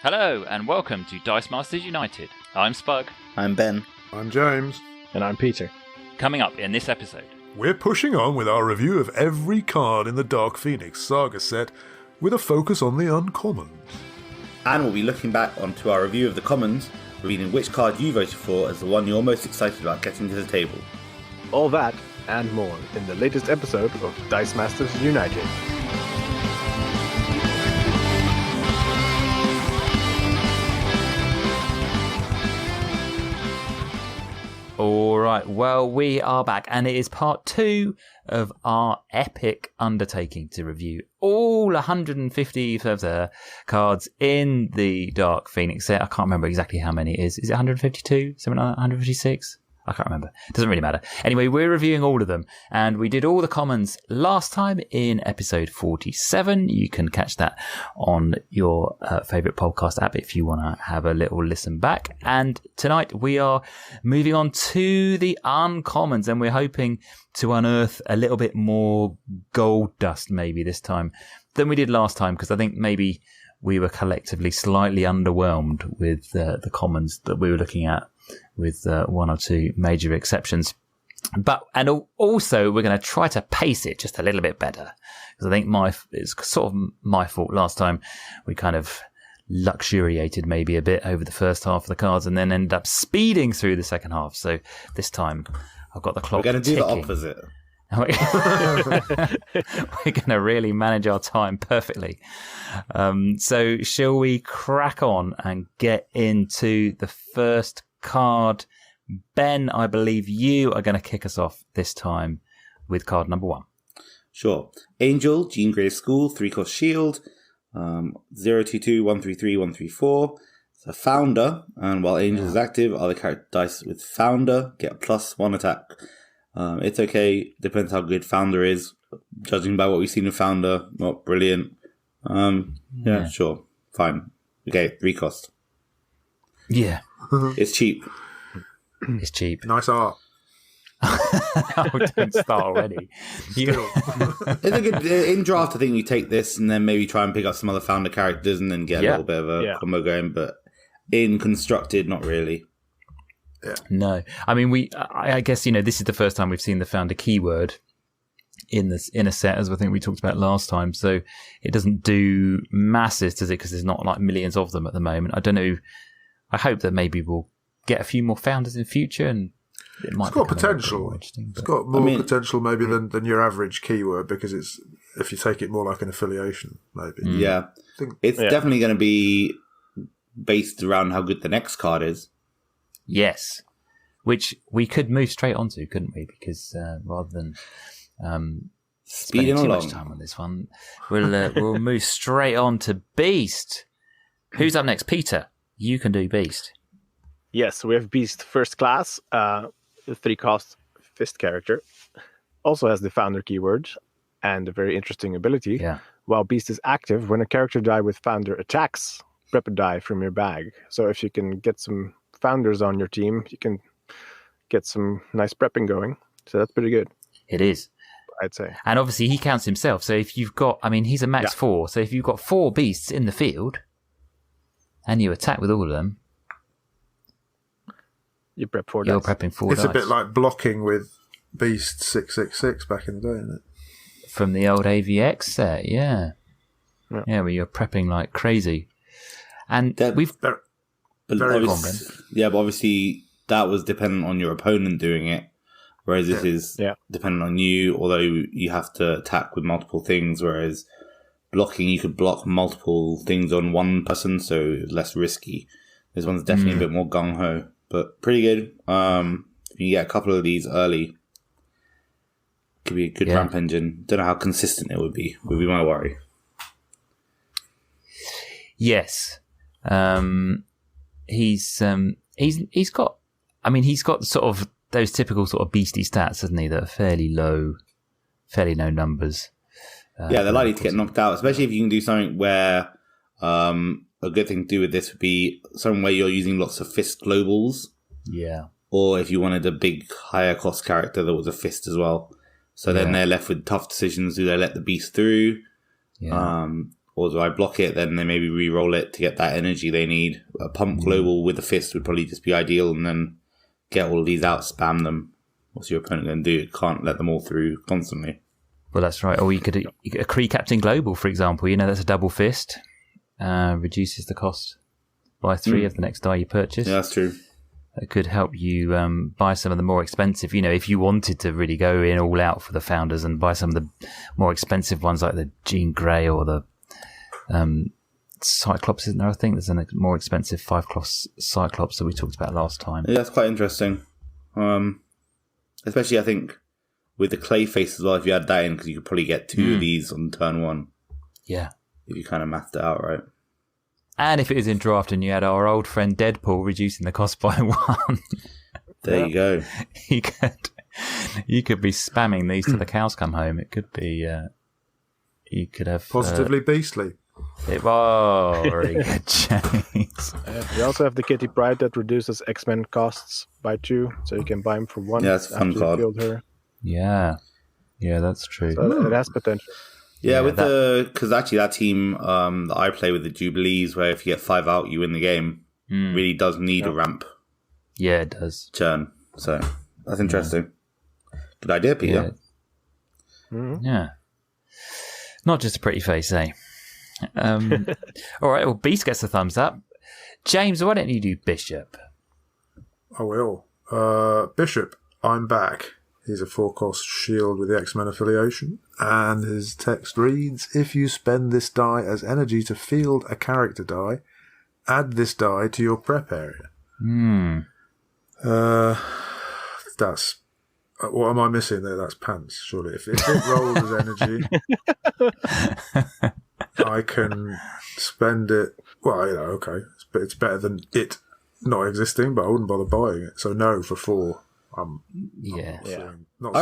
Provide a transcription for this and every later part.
Hello and welcome to Dice Masters United. I'm Spug. I'm Ben. I'm James. And I'm Peter. Coming up in this episode, We're pushing on with our review of every card in the Dark Phoenix Saga set, with a focus on the uncommons. And we'll be looking back onto our review of the commons, reading which card you voted for as the one you're most excited about getting to the table. All that and more in the latest episode of Dice Masters United. Alright, well, we are back, and it is part 2 of our epic undertaking to review all 150 cards in the Dark Phoenix set. I can't remember exactly how many it is. Is it 152? Something like that? 156? I can't remember. Doesn't really matter. Anyway, we're reviewing all of them, and we did all the commons last time in episode 47. You can catch that on your favourite podcast app if you want to have a little listen back. And tonight we are moving on to the uncommons, and we're hoping to unearth a little bit more gold dust maybe this time than we did last time, because I think maybe we were collectively slightly underwhelmed with the commons that we were looking at, with one or two major exceptions. And also we're going to try to pace it just a little bit better, because I think it's sort of my fault last time. We kind of luxuriated maybe a bit over the first half of the cards and then ended up speeding through the second half. So this time I've got the clock We're going to do ticking. the opposite. We're going to really manage our time perfectly. So shall we crack on and get into the first card? Ben, I believe you are going to kick us off this time with card number 1. Sure. Angel, Jean Grey's School, 3-cost shield, 022-133-134. It's a Founder, and while Angel is active, other character dice with Founder get a +1 attack. It's okay, depends how good Founder is. Judging by what we've seen with Founder, not brilliant. Yeah, sure, fine. Okay, 3-cost. Yeah. It's cheap. It's cheap. Nice art. Oh, don't start already. It's a good, in draft, I think you take this and then maybe try and pick up some other Founder characters and then get a little bit of a combo going, but in constructed, not really. Yeah. No. I mean, I guess, this is the first time we've seen the Founder keyword in a set, as I think we talked about last time. So it doesn't do masses, does it? Because there's not like millions of them at the moment. I don't know. I hope that maybe we'll get a few more Founders in future, and it might. It's got potential. It's got more potential maybe than your average keyword, because it's, if you take it more like an affiliation, maybe. Yeah. It's definitely going to be based around how good the next card is. Yes, which we could move straight onto, couldn't we? Because rather than spending too much time on this one, we'll move straight on to Beast. Who's up next? Peter, you can do Beast. Yes, we have Beast First Class, the 3-cost fist character. Also has the Founder keyword and a very interesting ability. Yeah. While Beast is active, when a character die with Founder attacks, prep a die from your bag. So if you can get some Founders on your team, you can get some nice prepping going. So that's pretty good. It is, I'd say. And obviously he counts himself. So if you've got, he's a max 4. So if you've got 4 beasts in the field and you attack with all of them, you prep 4 you're dice. prepping 4 It's dice. a bit like blocking with Beast 666 back in the day, isn't it? From the old AVX set, yeah, where you're prepping like crazy. And But obviously that was dependent on your opponent doing it, whereas this is dependent on you, although you have to attack with multiple things, whereas blocking, you could block multiple things on one person, so it's less risky. This one's definitely a bit more gung-ho, but pretty good. If you get a couple of these early, could be a good ramp engine. Don't know how consistent it would be my worry. Yes. He's got sort of those typical sort of beastie stats, hasn't he? That are fairly low numbers. They're likely to get knocked out, especially if you can do something where a good thing to do with this would be something where you're using lots of fist globals. Yeah. Or if you wanted a big higher cost character that was a fist as well. So then they're left with tough decisions. Do they let the beast through? Yeah. or do I block it? Then they maybe re-roll it to get that energy they need. A pump global with a fist would probably just be ideal, and then get all of these out, spam them. What's your opponent going to do? You can't let them all through constantly. Well, that's right. Or you could a Kree Captain Global, for example. That's a double fist. Reduces the cost by 3 of the next die you purchase. Yeah, that's true. It could help you buy some of the more expensive. If you wanted to really go in all out for the Founders and buy some of the more expensive ones like the Jean Grey or the Cyclops, isn't there? I think there's a more expensive 5-class Cyclops that we talked about last time. Yeah, that's quite interesting. Especially, I think, with the clay face as well, if you add that in, because you could probably get 2 of these on turn 1. Yeah. If you kind of mathed it out, right? And if it is in draft and you had our old friend Deadpool reducing the cost by 1. There you go. You could be spamming these till the cows come home. It could be... you could have... Positively beastly. Very good, James. We also have the Kitty Pryde that reduces X-Men costs by 2, so you can buy them for 1. Yeah, it's a fun card. Her. Yeah, that's true. So it has potential. Yeah, because actually that team that I play with, the Jubilees, where if you get 5 out, you win the game, really does need a ramp. Yeah, it does. Churn. So that's interesting. Good idea, Peter. Yeah. Not just a pretty face, eh? All right, well, Beast gets a thumbs up. James, why don't you do Bishop? I will. Bishop, I'm back. He's a 4-cost shield with the X-Men affiliation, and his text reads, if you spend this die as energy to field a character die, add this die to your prep area. That's... what am I missing there? That's pants, surely. If it rolls as energy, I can spend it... Well, okay. It's better than it not existing, but I wouldn't bother buying it. So no for 4. I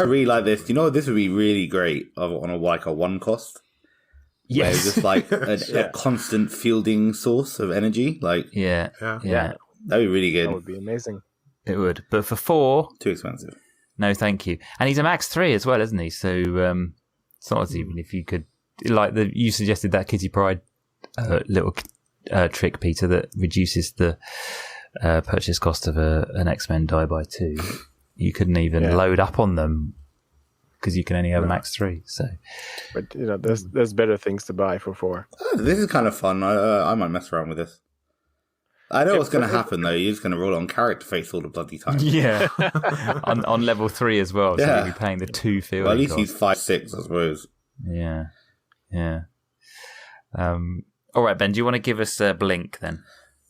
really like this. This would be really great on a 1 cost. Yes, just like a constant fielding source of energy. Like that'd be really good. That would be amazing. It would, but for 4, too expensive. No, thank you. And he's a max 3 as well, isn't he? So it's not as even if you could you suggested that Kitty Pryde little trick, Peter, that reduces the purchase cost of an X-Men die by 2. You couldn't even load up on them because you can only have a max 3. So, but there's better things to buy for 4. This is kind of fun. I might mess around with this. I know what's going to happen though. You're just going to roll on character face all the bloody time. Yeah, on level 3 as well. So you'll be paying the 2 fielding. Well, at least he's 5/6, I suppose. Yeah. All right, Ben. Do you want to give us a Blink then?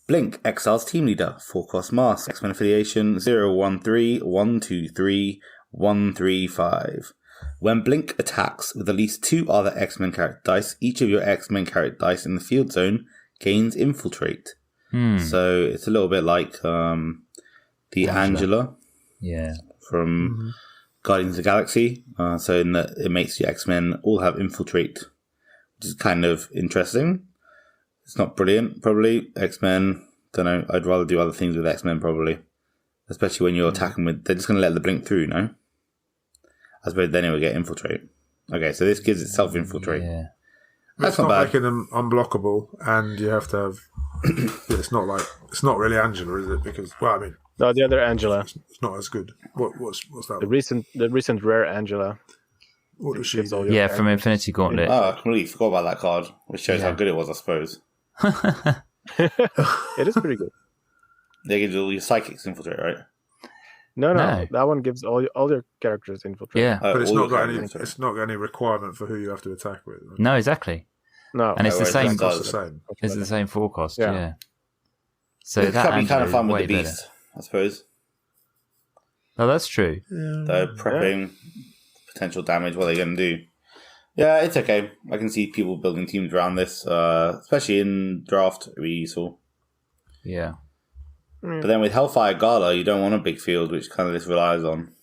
Blink, Exile's team leader, 4-cost mask, X-Men affiliation 013-123-135. When Blink attacks with at least 2 other X-Men character dice, each of your X-Men character dice in the field zone gains Infiltrate. So it's a little bit like the Angela from Guardians of the Galaxy. So in that it makes your X-Men all have Infiltrate, which is kind of interesting. It's not brilliant, probably. X-Men, don't know. I'd rather do other things with X-Men, probably. Especially when you're attacking with... They're just going to let the Blink through, no? I suppose then it would get Infiltrate. Okay, so this gives itself Infiltrate. Yeah. That's not bad. Making them unblockable, and you have to have... it's not really Angela, is it? Because, no, the other Angela. It's not as good. What's that? The recent rare Angela. What does she do? From Infinity Gauntlet. Oh, I completely forgot about that card, which shows how good it was, I suppose. It is pretty good. They give you all your psychics Infiltrate, right? No. That one gives all your characters Infiltrate. Yeah, but it's not got any requirement for who you have to attack with. Right? No, exactly. No, and it's the same. It's the same. It's the same 4 cost. Yeah. So it that could be kind of fun with the better. beast, I suppose. Oh, that's true. They're prepping potential damage. What are they going to do? Yeah, it's okay. I can see people building teams around this, especially in draft. It'd be useful. Yeah. But then with Hellfire Gala, you don't want a big field, which kind of this relies on.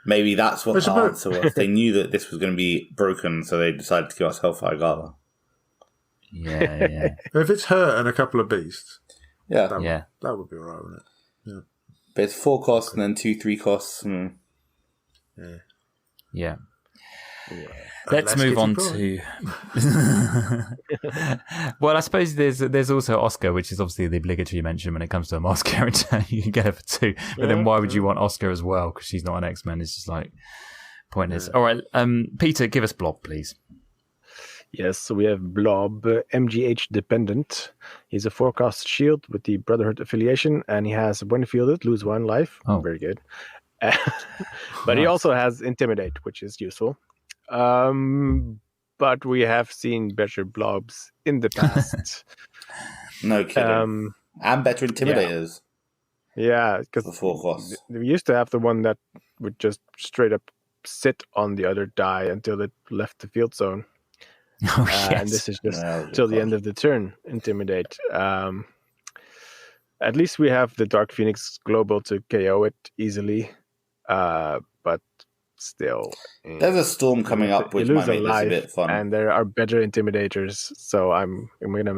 Maybe that's what the answer was. They knew that this was going to be broken, so they decided to give us Hellfire Gala. Yeah. If it's her and a couple of beasts, that would be alright, wouldn't it? Yeah. But it's 4 costs and then 2 3 costs. Yeah. Let's move on to. Well, I suppose there's also Oscar, which is obviously the obligatory mention when it comes to a Moss character. You can get her for 2, but then why would you want Oscar as well? Because she's not an X-Men. It's just like pointless. All right, Peter, give us Blob, please. Yes, so we have Blob, MGH dependent. He's a 4-cost shield with the Brotherhood affiliation, and he has when fielded, lose 1 life. Oh, very good. But he also has Intimidate, which is useful. But we have seen better Blobs in the past. No kidding. And better Intimidators. Yeah, because the 4 costs. We used to have the one that would just straight up sit on the other die until it left the field zone. Oh, yes. And this is just till the end of the turn, Intimidate. At least we have the Dark Phoenix Global to KO it easily. But still, there's a storm coming up which might make this a bit fun, and there are better intimidators. So I'm gonna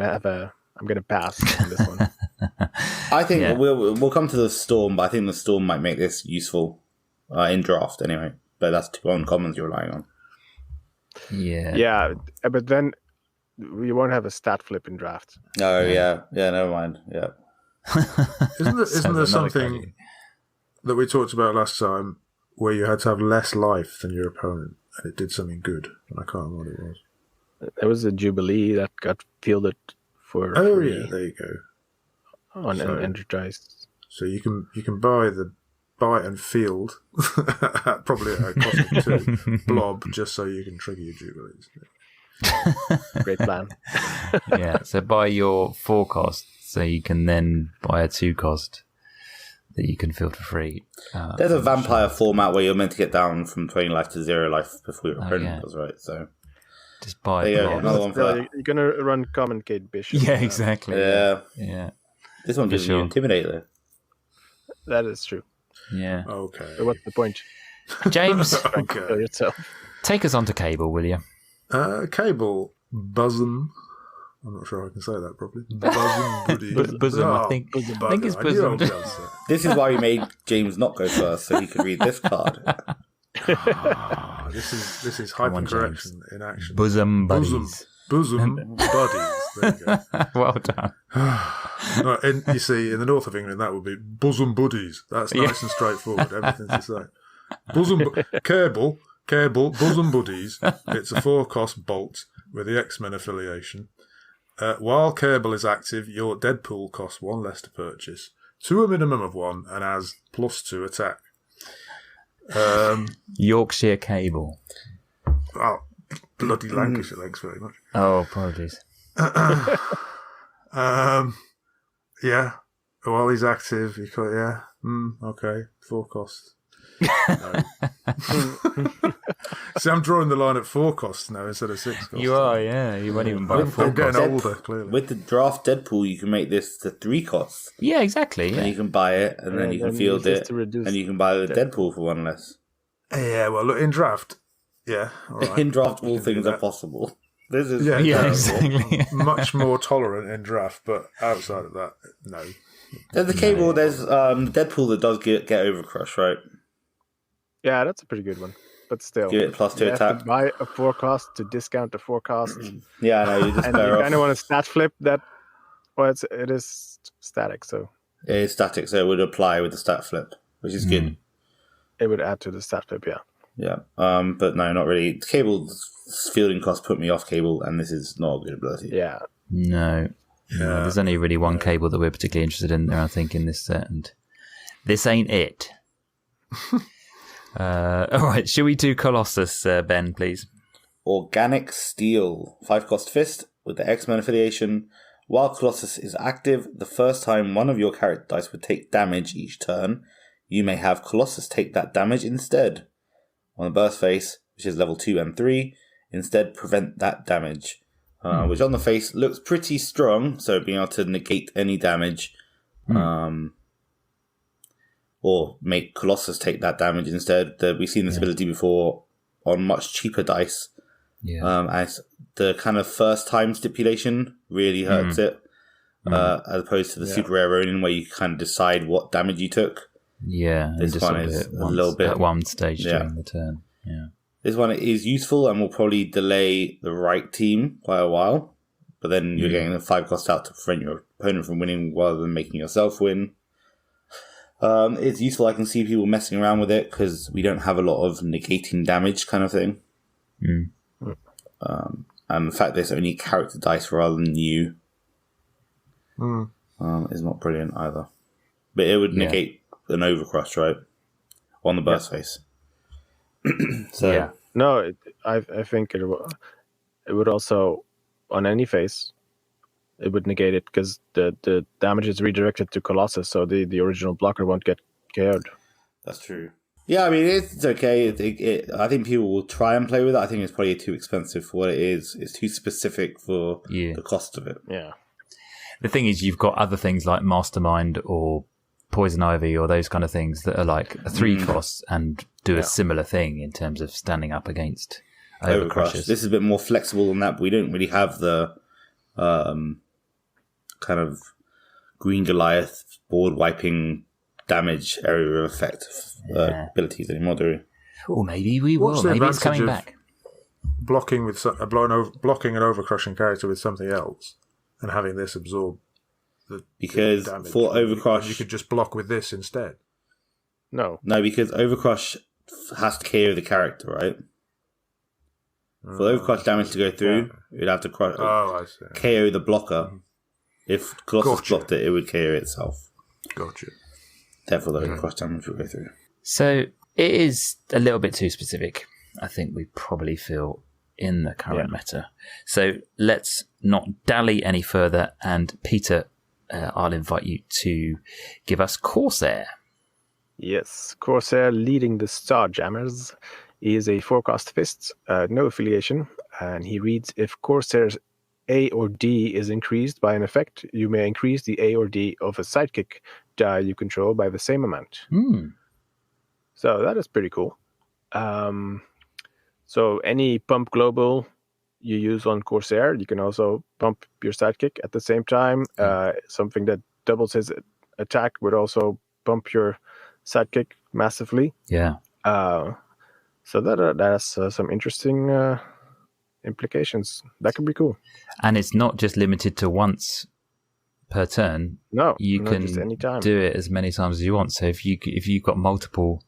pass on this one. I think we'll come to the storm, but I think the storm might make this useful in draft anyway. But that's 2 uncommons you're relying on. Yeah, but then we won't have a stat flip in draft. Oh yeah, never mind. Yeah, isn't there something that we talked about last time where you had to have less life than your opponent and it did something good? I can't remember what it was. There was a Jubilee that got fielded for free. There you go. On an Energized. So you can buy and field probably at a cost of 2 Blob just so you can trigger your Jubilees. Great plan. So buy your 4 cost so you can then buy a 2 cost that you can field for free. There's a vampire format where you're meant to get down from 20 life to 0 life before your opponent does, right? So just buy another one for that. You're going to run Common Kate Bishop. Yeah, exactly. Yeah. This one gives you Intimidate, though. That is true. Yeah. Okay. So what's the point? James, yourself. Take us on to Cable, will you? Cable, bosom. I'm not sure I can say that properly. Bosom buddies. Bosom, I think it's bosom. This is why we made James not go first, so he could read this card. This is hypercorrection in action. Bosom buddies. Bosom buddies. There you go. Well done. No, you see, in the north of England, that would be bosom buddies. That's nice and straightforward. Everything's the same. Bosom cable, bosom buddies. It's a 4-cost bolt with the X-Men affiliation. While Cable is active, your Deadpool costs 1 less to purchase, to a minimum of 1, and has +2 attack. Yorkshire Cable. Oh, bloody Lancashire, thanks very much. Oh, apologies. Yeah. While he's active, you got okay, 4 costs. No. See, I'm drawing the line at 4 costs now instead of 6 costs. You are, yeah. You won't even buy 4 I'm getting costs. older, clearly. With the draft Deadpool, you can make this to 3 costs. Yeah, exactly. And you can buy it, and then you can field it, and you can buy the Deadpool for 1 less. Yeah, well, look, in draft, all right. In draft, all things are possible. This is exactly. Much more tolerant in draft, but outside of that, no. There's the Cable, there's Deadpool that does get Overcrush, right? Yeah, that's a pretty good one. But still, give it +2 you attack. have to buy a 4 cost to discount the 4 cost. Yeah, I know. You just and you kind of want to stat flip that. Well, it is static, so it is static, so it would apply with the stat flip, which is good. It would add to the stat flip, yeah. Yeah, but no, not really. Cable's fielding cost put me off Cable, and this is not a good ability. Yeah. No. There's only really one Cable that we're particularly interested in there, I think, in this set, and this ain't it. All right, shall we do Colossus, Ben, please? Organic Steel, 5-cost fist with the X-Men affiliation. While Colossus is active, the first time one of your character dice would take damage each turn, you may have Colossus take that damage instead. On the burst phase, which is level 2 and 3, instead prevent that damage. Which on the face looks pretty strong, so being able to negate any damage, or make Colossus take that damage instead. We've seen this ability before on much cheaper dice. As the kind of first time stipulation really hurts it, as opposed to the super rare Ronin where you kind of decide what damage you took. Yeah, this one is a little bit at one stage during the turn. Yeah. This one is useful and will probably delay the right team by a while. But then you're getting the 5 cost out to prevent your opponent from winning rather than making yourself win. It's useful. I can see people messing around with it because we don't have a lot of negating damage kind of thing. And the fact that it's only character dice rather than you is not brilliant either. But it would negate an overcrush, right? On the burst face. So No, I think it would also, on any face, it would negate it because the damage is redirected to Colossus, so the original blocker won't get KO'd. That's true. Yeah, I mean, it's okay. I think people will try and play with it. I think it's probably too expensive for what it is. It's too specific for the cost of it. Yeah. The thing is, you've got other things like Mastermind or Poison Ivy or those kind of things that are like 3 costs and do a similar thing in terms of standing up against overcrushes. This is a bit more flexible than that, but we don't really have the kind of Green Goliath board wiping damage area of effect abilities anymore, do we? Or maybe we will. Maybe it's coming back. Blocking with blocking an overcrushing character with something else and having this absorb the damage. For overcrush, you could just block with this instead. No, because overcrush has to KO the character, right? For overcrush damage to go through, you'd have to KO the blocker. If Colossus blocked it, it would KO itself. Gotcha. Therefore, the overcrush damage will go through. So it is a little bit too specific, I think we probably feel, in the current meta. So let's not dally any further. And Peter, I'll invite you to give us Corsair. Yes, Corsair leading the Starjammers is a 4-cost fist, no affiliation, and he reads, if Corsair's A or D is increased by an effect, you may increase the A or D of a sidekick die you control by the same amount. So that is pretty cool. So any pump global you use on Corsair, you can also pump your sidekick at the same time. Something that doubles his attack would also bump your sidekick massively. Yeah. So that has some interesting implications. That could be cool. And it's not just limited to once per turn. No, you can do it as many times as you want. So if you've got multiple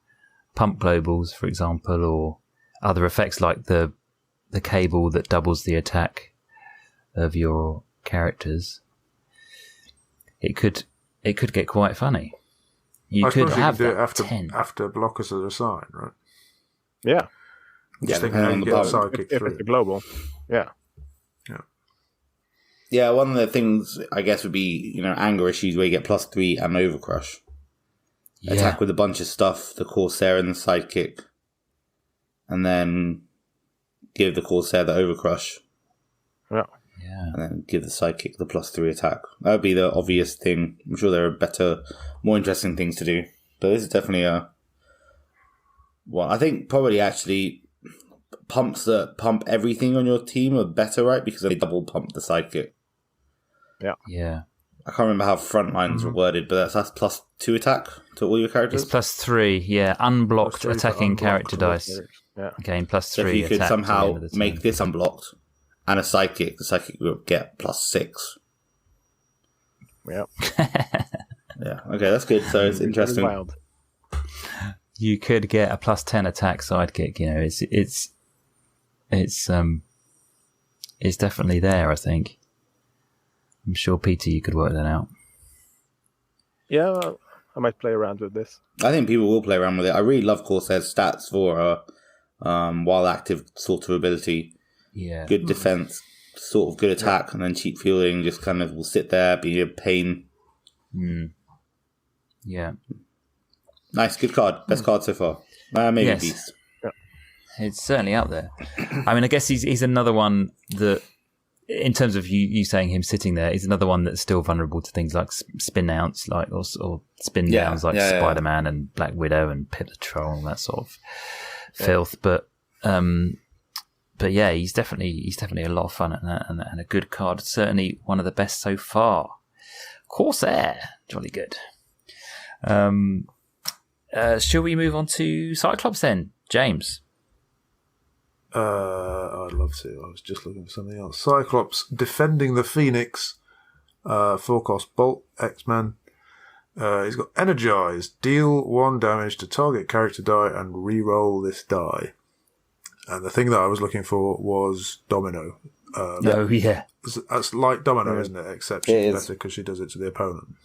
pump globals, for example, or other effects like the cable that doubles the attack of your characters, it could get quite funny. You could have do it that after blockers are assigned, right? Yeah. Just thinking how you get a sidekick if through. it's a global. Yeah. Yeah, one of the things I guess would be, anger issues where you get +3 and overcrush. Attack with a bunch of stuff, the Corsair and the sidekick, and then give the Corsair the overcrush. Yeah. And then give the sidekick the +3 attack. That would be the obvious thing. I'm sure there are better, more interesting things to do. But this is definitely I think probably actually pumps that pump everything on your team are better, right? Because they double pump the sidekick. Yeah. I can't remember how front lines were worded, but that's +2 attack to all your characters. It's +3, unblocked +3 attacking character dice. Yeah. Again, +3. So if you could somehow make this unblocked and a sidekick, the sidekick will get +6. Yeah. Yeah. Okay, that's good. So it's interesting. Wild. You could get a +10 attack sidekick. It's definitely there. I think. I'm sure, Peter, you could work that out. Yeah, well, I might play around with this. I think people will play around with it. I really love Corsair's stats for while active sort of ability. Yeah. Good defense, sort of good attack, and then cheap fielding just kind of will sit there, be a pain. Yeah. Nice, good card. Best card so far. Maybe Beast. Yeah. It's certainly up there. I mean, I guess he's another one that, in terms of you saying him sitting there, he's another one that's still vulnerable to things like spin outs, or spin downs, like Spider-Man and Black Widow and Pit Patrol and that sort of filth. But yeah, he's definitely a lot of fun and a good card. Certainly one of the best so far. Corsair, jolly good. Shall we move on to Cyclops then, James? I'd love to. I was just looking for something else. Cyclops defending the Phoenix. 4-cost Bolt, X-Man. He's got Energized. Deal 1 damage to target character die and re-roll this die. And the thing that I was looking for was Domino. Oh, yeah. That's like Domino, isn't it? Except she's better because she does it to the opponent.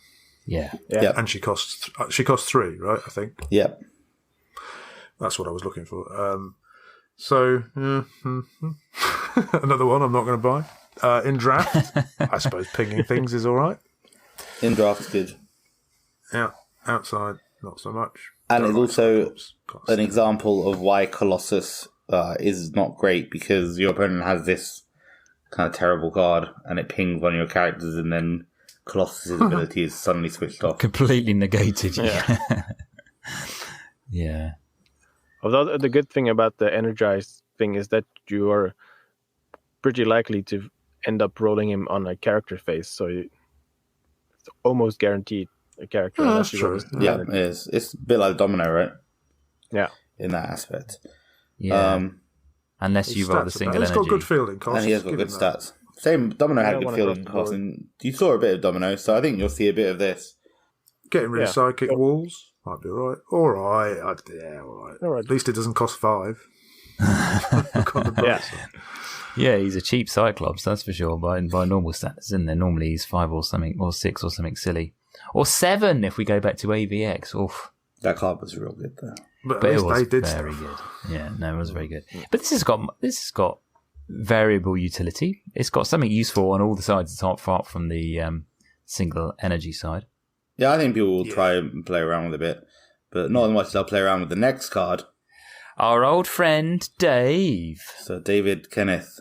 Yeah. And she costs 3, right? I think. Yep. That's what I was looking for. Another one I'm not going to buy. In draft, I suppose pinging things is all right. In draft's good. Yeah. Outside, not so much. And it's also an example of why Colossus is not great, because your opponent has this kind of terrible card and it pings one of your characters, and then Colossus' ability is suddenly switched off. Completely negated. Yeah. Although the good thing about the energized thing is that you are pretty likely to end up rolling him on a character face, so it's almost guaranteed a character. That's true. Yeah, it is. It's a bit like Domino, right? Yeah. In that aspect. Yeah. Unless you roll the single energy. He's got good fielding costs. And he has got good stats. Same, Domino had good fielding costs, and you saw a bit of Domino, so I think you'll see a bit of this. Getting rid of psychic walls might be all right. All right. All right. At least it doesn't cost 5. Yeah, he's a cheap Cyclops, that's for sure, by normal standards, isn't there? Normally he's 5 or something, or 6 or something silly. Or 7 if we go back to AVX. Oof. That card was real good, though. But it was very good. Yeah, no, it was very good. But this has got variable utility. It's got something useful on all the sides apart from the single energy side. Yeah, I think people will try and play around with it a bit, but not as much as they'll play around with the next card. Our old friend Dave. So David Kenneth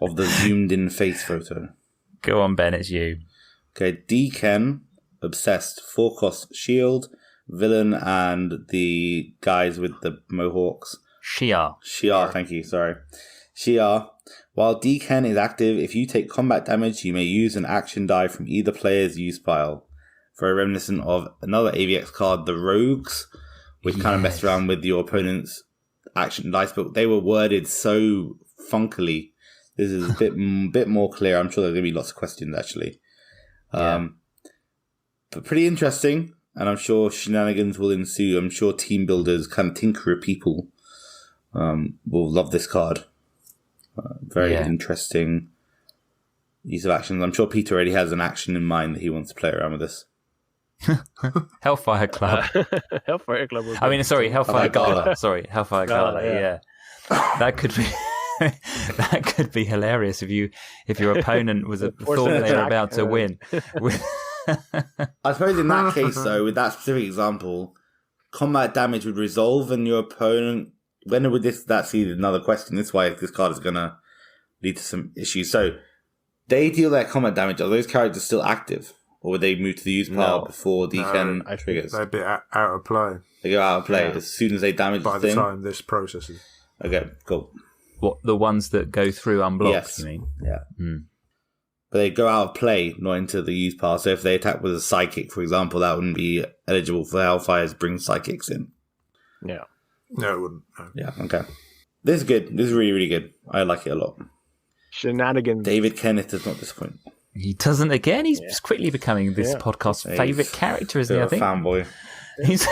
of the zoomed in face photo. Go on, Ben, it's you. Okay, D-Ken, Obsessed, 4-cost shield, villain, and the guys with the mohawks. Shi'ar, thank you, sorry. Shi'ar. While D-Ken is active, if you take combat damage, you may use an action die from either player's use pile. Very reminiscent of another AVX card, the Rogues, which kind of messed around with your opponent's action dice, but they were worded so funkily. This is a bit more clear. I'm sure there's going to be lots of questions, actually. But pretty interesting, and I'm sure shenanigans will ensue. I'm sure team builders, kind of tinkerer people, will love this card. Very interesting use of actions. I'm sure Peter already has an action in mind that he wants to play around with this. Hellfire Club. Hellfire Club. Hellfire Gala. Sorry, Hellfire Gala. Yeah. That could be hilarious if your opponent was thought they were about to win. I suppose in that case, though, with that specific example, combat damage would resolve, and your opponent. When would that's another question? This is why this card is going to lead to some issues. So they deal their combat damage. Are those characters still active? Or would they move to the use pile before D-Ken triggers? They'd be out of play. They go out of play as soon as they damage by the thing? By the time this processes. Okay, cool. What, the ones that go through unblocked, you mean? Yeah. But they go out of play, not into the use pile. So if they attack with a psychic, for example, that wouldn't be eligible for Hellfire's bring psychics in. Yeah. No, it wouldn't. No. Yeah, okay. This is good. This is really, really good. I like it a lot. Shenanigans. David Kenneth does not disappoint. He doesn't again. He's quickly becoming this podcast's favourite character, isn't he? I think. Fanboy. He's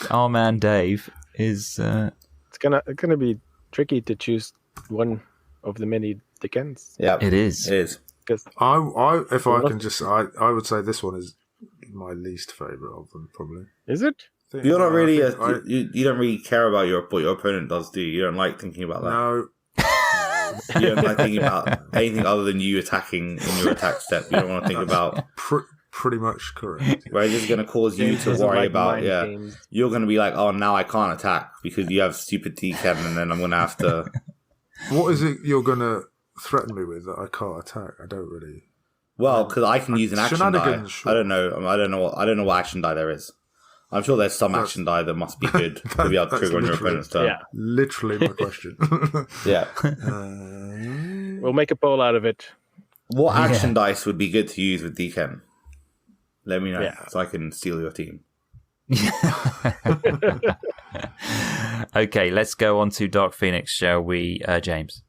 our man Dave is. It's gonna be tricky to choose one of the many Dickens. Yeah, it is. It is. Because I would say this one is my least favourite of them, probably. Is it? You're not really you don't really care about what your opponent does, do you? You don't like thinking about that. No. You don't like thinking about anything other than you attacking in your attack step. You don't want to think about. Pretty much correct. Right, this is going to cause you to worry about. Yeah, games. You're going to be like, oh, now I can't attack because you have stupid D-Chem, and then I'm going to have to. What is it you're going to threaten me with that I can't attack? I don't really. Well, because I can use an action die. Sure. I don't know what action die there is. I'm sure there's some action die that must be good to be able to trigger on your opponent's turn. Yeah. Literally my question. Yeah. We'll make a poll out of it. What action dice would be good to use with D-Chem? Let me know so I can steal your team. Okay, let's go on to Dark Phoenix, shall we, James?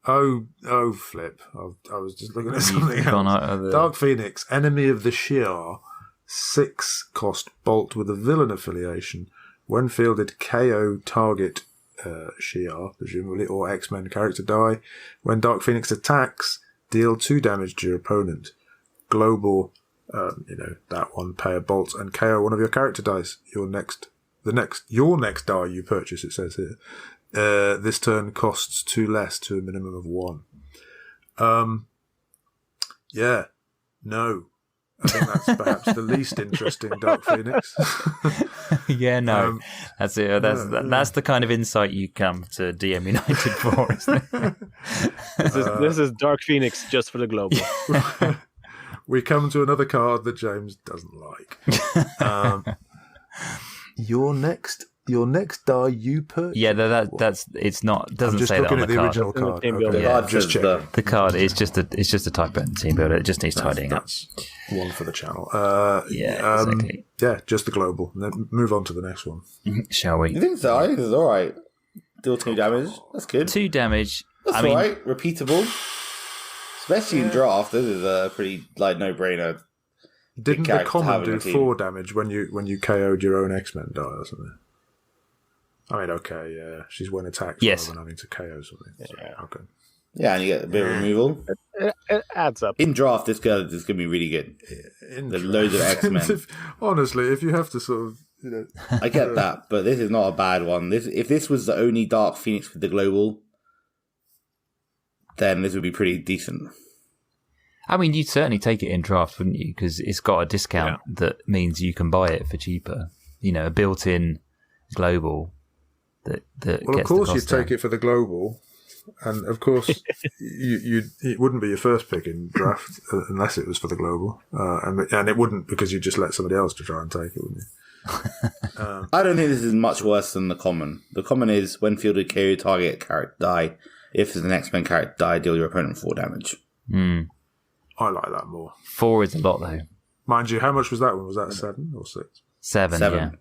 Oh, flip. I was just looking at something else. Dark Phoenix, enemy of the Shi'ar, 6 cost bolt with a villain affiliation. When fielded, KO target Shi'ar, presumably, or X-Men character die. When Dark Phoenix attacks, deal 2 damage to your opponent. Global, that one, pay a bolt and KO one of your character dice. Your next die you purchase, it says here. This turn costs 2 less to a minimum of 1. No. I think that's perhaps the least interesting Dark Phoenix. That's it. That's the kind of insight you come to DM United for, isn't it? This is Dark Phoenix just for the global. We come to another card that James doesn't like. Your next die you purchase. Yeah, that's it's not. Doesn't just say that on the the card. original card. Okay. Yeah, just checking. The card is just a typo in the team builder. It just needs tidying up. That's one for the channel. Exactly. Yeah, just the global. And then move on to the next one. Shall we? I think so. I think it's all right. Deal 2 damage. That's good. 2 damage. That's all right. Repeatable. Especially in draft, this is a pretty no-brainer. Didn't the common do 4 damage when you KO'd your own X-Men die or something? I mean, okay, yeah, she's when attacked rather than having to KO something. Yeah. Okay. Yeah, and you get a bit of removal. It adds up. In draft, this girl is going to be really good. There's loads of X-Men. Honestly, if you have to sort of, I get that, but this is not a bad one. If this was the only Dark Phoenix with the global, then this would be pretty decent. I mean, you'd certainly take it in draft, wouldn't you? Because it's got a discount that means you can buy it for cheaper. A built-in global that well, gets of course, the you'd cost take down. it for the global, and of course, it wouldn't be your first pick in draft unless it was for the global, and it wouldn't because you just let somebody else to try and take it, wouldn't you? I don't think this is much worse than the common. The common is when fielded, KO target character die. If there's an X-Men character die, deal your opponent 4 damage. I like that more. 4 is a lot, though. Mind you, how much was that one? Was that 7 or 6? 7, yeah.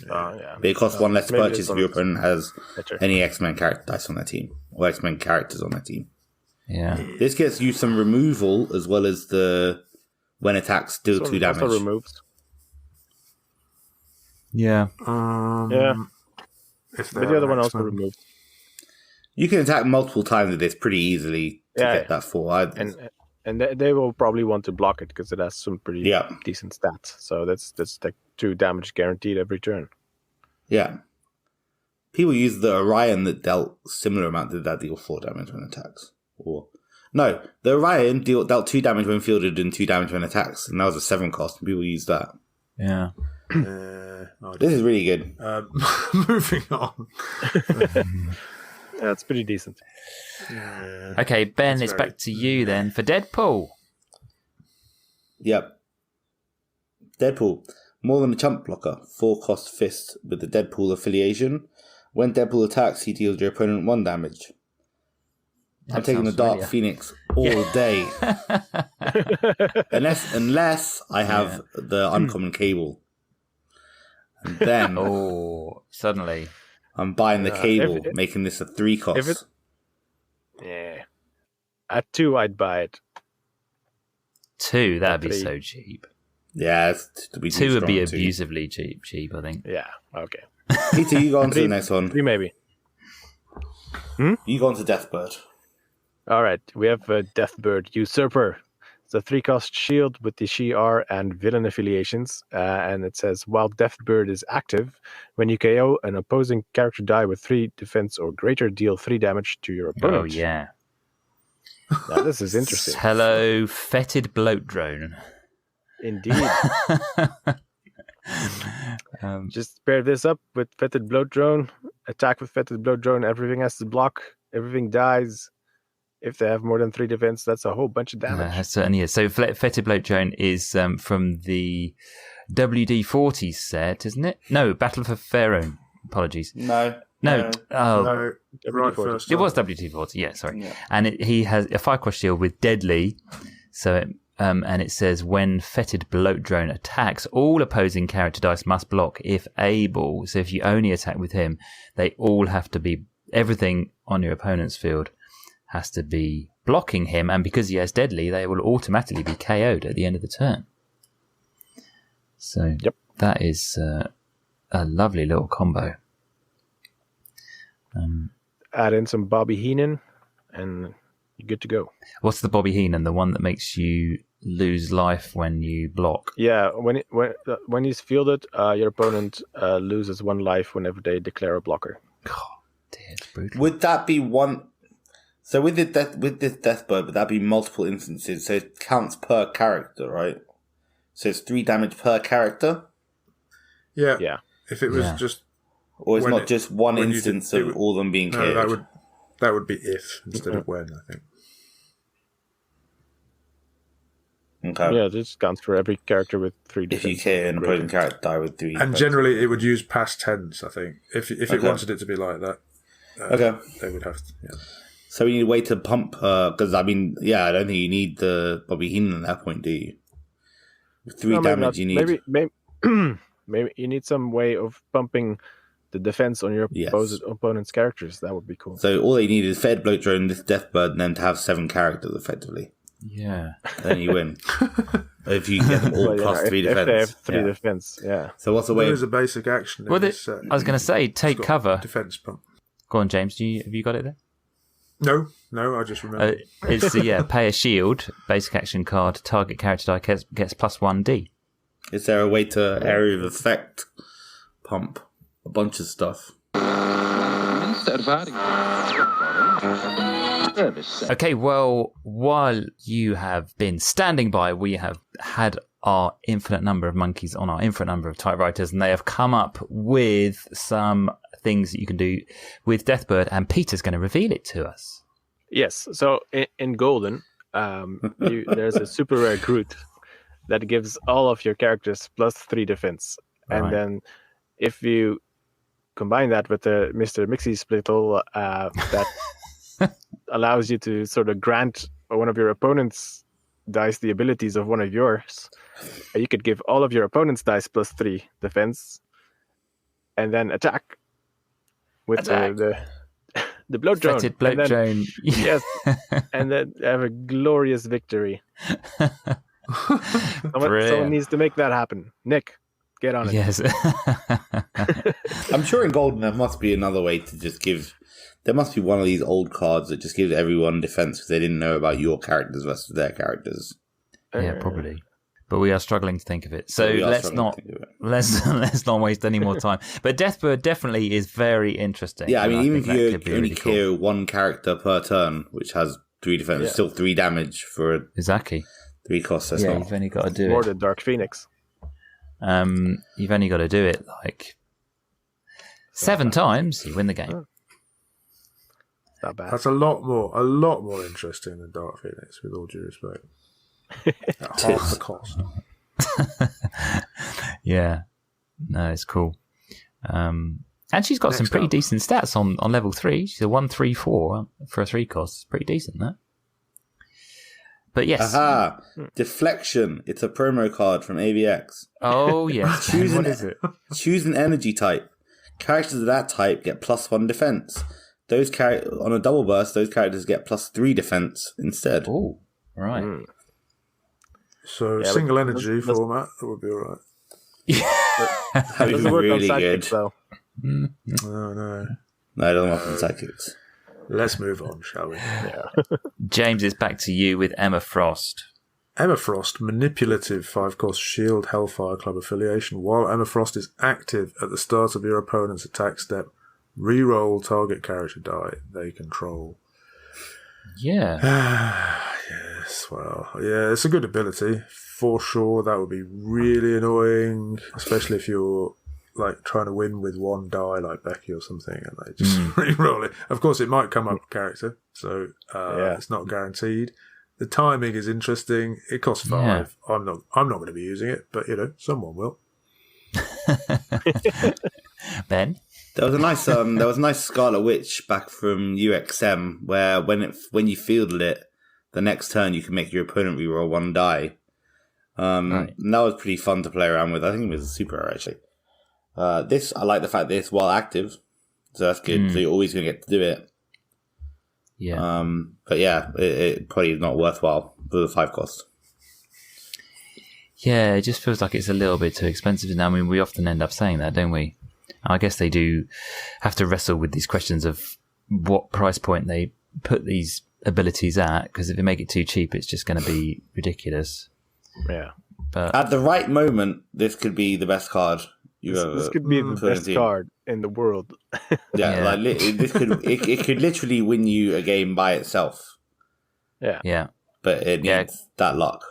But it costs 1 less to purchase if your opponent has any X-Men character dice on their team, or X-Men characters on their team. Yeah. This gets you some removal as well as the when attacks deal 2 damage. Also removes. Yeah. But the other one also removed. You can attack multiple times with this pretty easily to get that 4. And they will probably want to block it because it has some pretty decent stats. So that's like 2 damage guaranteed every turn. Yeah. People use the Orion that dealt similar amount. Did that deal 4 damage when attacks? No, the Orion dealt 2 damage when fielded and 2 damage when attacks, and that was a 7 cost. And people use that. Yeah. This is really good. Moving on. That's pretty decent. Okay, Ben, it's back to you then for Deadpool. Yep. Deadpool. More than a chump blocker. 4 cost fist with the Deadpool affiliation. When Deadpool attacks, he deals your opponent 1 damage. I'm taking the Dark Phoenix all day. Unless I have the uncommon cable. And then suddenly I'm buying the cable, making this a 3 cost. At 2, I'd buy it. 2, that'd be so cheap. Yeah, 2 would be abusively cheap, I think. Yeah, okay. Peter, you go on to the next one. 3 maybe. You go on to Deathbird. All right, we have Deathbird Usurper. It's a 3 cost shield with the Shi'ar and villain affiliations, and it says, while Deathbird is active, when you KO an opposing character die with 3 defense or greater, deal 3 damage to your opponent. Oh, yeah. Now, this is interesting. Hello, fetid bloat drone. Indeed. Just pair this up with fetid bloat drone, attack with fetid bloat drone, everything has to block, everything dies. If they have more than 3 defense, that's a whole bunch of damage. It certainly is. So fetid bloat drone is from the WD-40 set, isn't it? No, Battle for Pharaoh. Apologies. No. Right first. It was WD-40, yeah, sorry. Yeah. And he has a 5 cost shield with deadly, so and it says when fetid bloat drone attacks, all opposing character dice must block if able. So if you only attack with him, they all have to be, everything on your opponent's field has to be blocking him, and because he has deadly, they will automatically be KO'd at the end of the turn. So that is a lovely little combo. Add in some Bobby Heenan, and you're good to go. What's the Bobby Heenan? The one that makes you lose life when you block? Yeah, when he's fielded, your opponent loses 1 life whenever they declare a blocker. God, dear, it's brutal. Would that be one? So with this Deathbird, would that be multiple instances? So it counts per character, right? So it's 3 damage per character? Yeah. If it was just... Or it's not just one instance of all them being killed? No, that would be if instead of when, I think. Okay. Yeah, this counts for every character with 3 defense. If you kill an opposing character, die with 3 And generally it would use past tense, I think. If it wanted it to be like that. They would have to, So we need a way to pump, because I don't think you need the Bobby Heenan at that point, do you? With 3 damage, you need... Maybe you need some way of pumping the defense on your opponent's characters. That would be cool. So all they need is Fed, Bloat Drone, this Deathbird, and then to have 7 characters, effectively. Yeah. Then you win. If you get them all plus 3 defense. If they have 3 defense, yeah. So what's the way... There's a basic action. Well, I was going to say, take cover. Defense pump. Go on, James. Have you got it there? No, I just remember. It's pay a shield, basic action card, target character die gets plus 1d. Is there a way to area of effect pump a bunch of stuff? Okay, well, while you have been standing by, we have had our infinite number of monkeys on our infinite number of typewriters, and they have come up with some things that you can do with Deathbird, and Peter's going to reveal it to us. Yes, so in Golden, there's a super rare Groot that gives all of your characters plus 3 defense. Right. And then if you combine that with the Mr. Mixie Splittle, that allows you to sort of grant one of your opponent's dice the abilities of one of yours, you could give all of your opponent's dice plus 3 defense and then attack with the bloat drone. Fetid bloat drone. Yes, and then have a glorious victory. Someone needs to make that happen. Nick, get on it. Yes. I'm sure in Golden there must be another way to just give... There must be one of these old cards that just gives everyone defense because they didn't know about your characters versus their characters. Yeah, probably. But we are struggling to think of it. So let's not waste any more time. But Deathbird definitely is very interesting. Yeah, I mean, even if you only kill one character per turn, which has 3 defense, it's still 3 damage for exactly 3 costs. That's not... you've only got to do more than Dark Phoenix. You've only got to do it like 7 times, you win the game. Not bad. That's a lot more interesting than Dark Phoenix, with all due respect. At half the cost. Yeah. No, it's cool. And she's got some pretty decent stats on level 3. She's a 1-3-4 for a 3 cost. It's pretty decent, that. But yes. Aha! Deflection. It's a promo card from AVX. Oh, yes. What is it? Choose an energy type. Characters of that type get plus 1 defense. On a double burst, those characters get plus 3 defense instead. Oh, right. So single energy format, that would be alright. That would be really good. Oh, no. No, it doesn't work on psychics. Let's move on, shall we? Yeah. James, it's back to you with Emma Frost. Emma Frost, manipulative 5-cost Shield Hellfire Club affiliation. While Emma Frost is active at the start of your opponent's attack step, re-roll target character die they control. Yeah. Yes, well, yeah, it's a good ability. For sure, that would be really annoying, especially if you're like trying to win with 1 die like Becky or something and they just re-roll it. Of course, it might come up character, so it's not guaranteed. The timing is interesting. It costs 5. Yeah. I'm not going to be using it, but someone will. Ben? There was a nice Scarlet Witch back from UXM where when you fielded it, the next turn you can make your opponent reroll 1 die. Right. And that was pretty fun to play around with. I think it was a super rare, actually. I like the fact that it's while active, so that's good. So you're always going to get to do it. Yeah. But yeah, it probably is not worthwhile for the 5 cost. Yeah, it just feels like it's a little bit too expensive. I mean, we often end up saying that, don't we? I guess they do have to wrestle with these questions of what price point they put these abilities at, because if they make it too cheap, it's just going to be ridiculous. Yeah. But at the right moment, this could be the best card you've ever. This could be the best card in the world. Yeah. Like this could it could literally win you a game by itself. Yeah. But it needs that luck.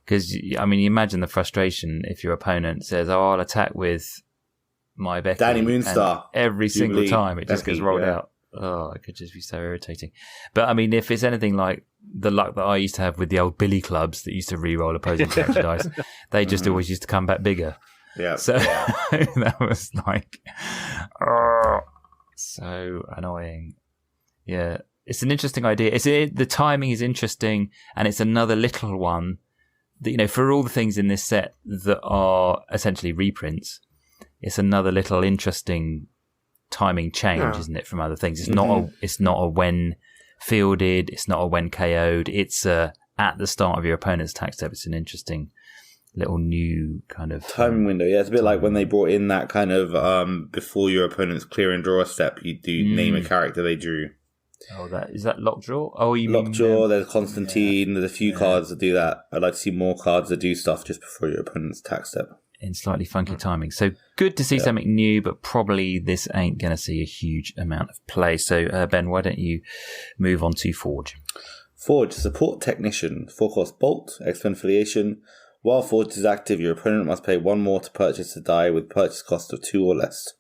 Because, I mean, you imagine the frustration if your opponent says, "Oh, I'll attack with my Becky." Danny Moonstar. Every Jubilee, single time it just gets rolled out. Oh, it could just be so irritating. But, I mean, if it's anything like the luck that I used to have with the old Billy clubs that used to re-roll opposing character dice, they just always used to come back bigger. Yeah. So that was like, oh, so annoying. Yeah. It's an interesting idea. The timing is interesting, and it's another little one. For all the things in this set that are essentially reprints, it's another little interesting timing change, isn't it, from other things? It's not a when fielded, it's not a when KO'd, it's at the start of your opponent's attack step. It's an interesting little new kind of timing window. Yeah, it's a bit like when they brought in that kind of before your opponent's clear and draw step, you do name a character they drew. Oh, is that Lockjaw? Oh, you Lockjaw, there's Constantine, there's a few cards that do that. I'd like to see more cards that do stuff just before your opponent's attack step. In slightly funky timing. So good to see something new, but probably this ain't going to see a huge amount of play. So, Ben, why don't you move on to Forge? Forge, support technician, 4-cost bolt, X-Men affiliation. While Forge is active, your opponent must pay 1 more to purchase a die with purchase cost of 2 or less.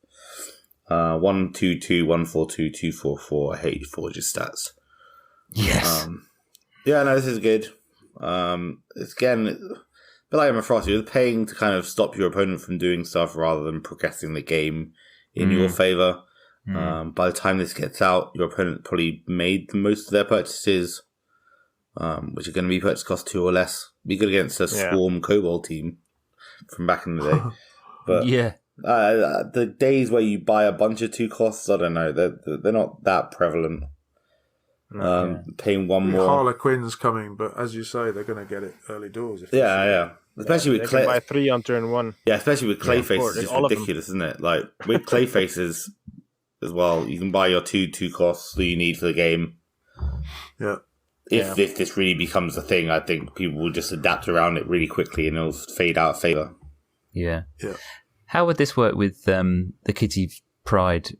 1, 2, 2, 1, 4, 2, 2, 4, 4. I hate Forge's stats. Yes. Yeah, no, this is good. It's again, but like I'm a Frost, you're paying to kind of stop your opponent from doing stuff rather than progressing the game in your favor. By the time this gets out, your opponent probably made most of their purchases, which are going to be purchase cost 2 or less. Be good against a Swarm Kobold team from back in the day. But yeah. The days where you buy a bunch of 2 costs, I don't know, they're not that prevalent. Paying 1 more. Harlequin's coming, but as you say, they're going to get it early doors. Especially with Clay. Buy 3 on turn 1. Yeah, especially with Clayface, it's just ridiculous, isn't it? Like with Clayfaces as well, you can buy your 2 costs that you need for the game. Yeah. If this really becomes a thing, I think people will just adapt around it really quickly and it'll fade out of favor. Yeah. Yeah. How would this work with the Kitty Pryde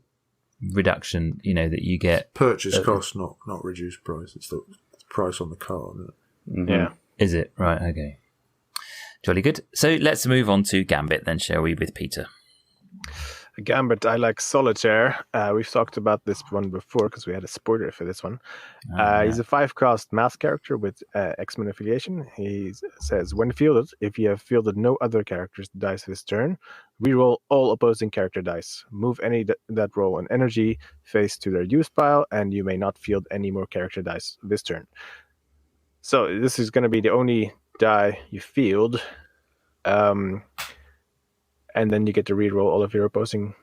reduction, that you get? Purchase cost, not reduced price. It's the price on the card, isn't it? Mm-hmm. Yeah. Is it? Right, okay. Jolly good. So let's move on to Gambit then, shall we, with Peter? Gambit, I like Solitaire. We've talked about this one before because we had a spoiler for this one. He's a 5-cost mass character with X-Men affiliation. He says, when fielded, if you have fielded no other characters' dice this turn, reroll all opposing character dice. Move any that roll an energy face to their use pile, and you may not field any more character dice this turn. So this is going to be the only die you field. And then you get to reroll all of your opposing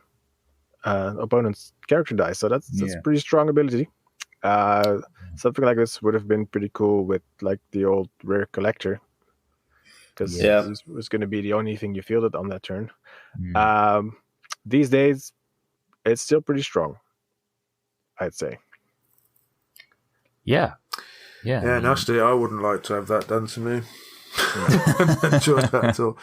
opponent's character dice. So that's a pretty strong ability. Something like this would have been pretty cool with like the old Rare Collector, because this was going to be the only thing you fielded on that turn. These days, it's still pretty strong, I'd say. Yeah. Nasty. I wouldn't like to have that done to me. Enjoy that at all.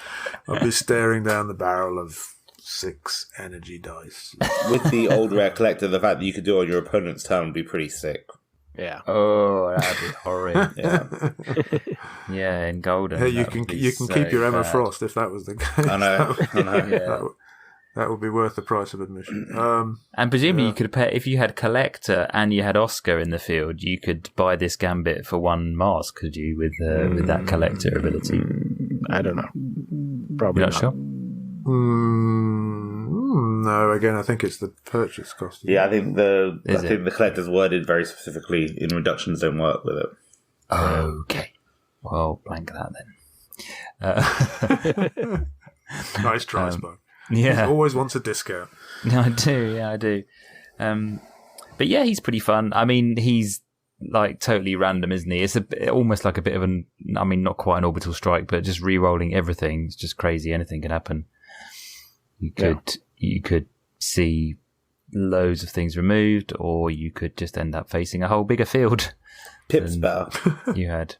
I'll be staring down the barrel of 6 energy dice. With the old Rare Collector, the fact that you could do it on your opponent's turn would be pretty sick. Yeah. Oh, that'd be horrid. Yeah, in golden. Hey, you can keep your Emma Frost if that was the case. I know. That would be worth the price of admission. And presumably you could pay, if you had Collector and you had Oscar in the field, you could buy this Gambit for 1 mask, could you, with that Collector ability? I don't know. Probably You're not sure? No, again, I think it's the purchase cost. Yeah, I think the Collector's worded very specifically in reductions don't work with it. Okay. Well, blank that then. Nice try, Spock. Yeah. He always wants a discount. No, I do. Yeah, I do. But yeah, he's pretty fun. I mean, he's like totally random, isn't he? It's almost like a bit of not quite an orbital strike, but just re-rolling everything. It's just crazy. Anything can happen. You could see loads of things removed, or you could just end up facing a whole bigger field. Pip's better. You had,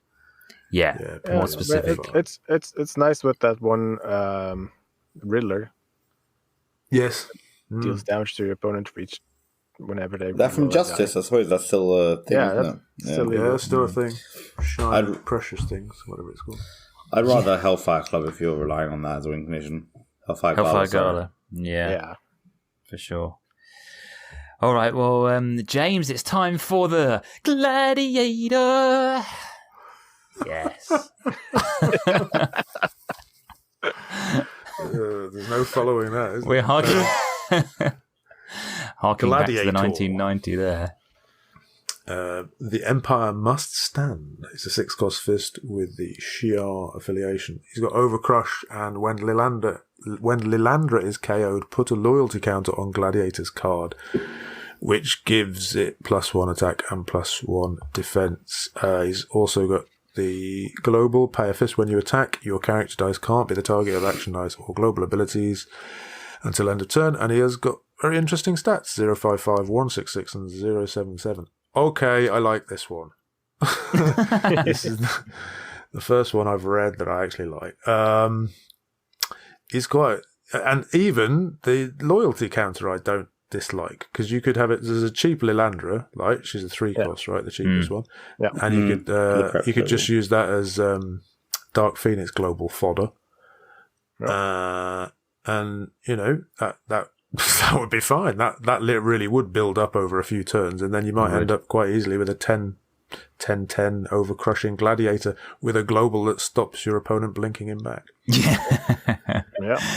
more specific. It's nice with that one Riddler. Yes, deals damage to your opponent for each whenever they. That from Justice, I suppose that's still a thing. Yeah, that's still a thing. Shiny, precious things, whatever it's called. I'd rather Hellfire Club if you're relying on that as a win condition. Hellfire Gala. Yeah, for sure. All right, well, James, it's time for the Gladiator. Yes. There's no following that, is there? We're harking back to Gladiator. the 1990 there. The Empire Must Stand. It's a 6-cost fist with the Shi'ar affiliation. He's got Overcrush, and when Lylandra is KO'd, put a loyalty counter on Gladiator's card, which gives it +1 attack and +1 defense. He's also got the global pay a fist when you attack. Your character dice can't be the target of action dice or global abilities until end of turn, and he has got very interesting stats: 055, 166, and 077. Okay, I like this one. This is the first one I've read that I actually like. He's quite, and even the loyalty counter I don't dislike, because you could have it. There's a cheap Lylandra, like she's a 3-cost, right? The cheapest one. Yeah, and you could just use that as Dark Phoenix global fodder. And you know that would be fine. That really would build up over a few turns, and then you might end up quite easily with a 10-10 over crushing Gladiator with a global that stops your opponent blinking him back. Yeah.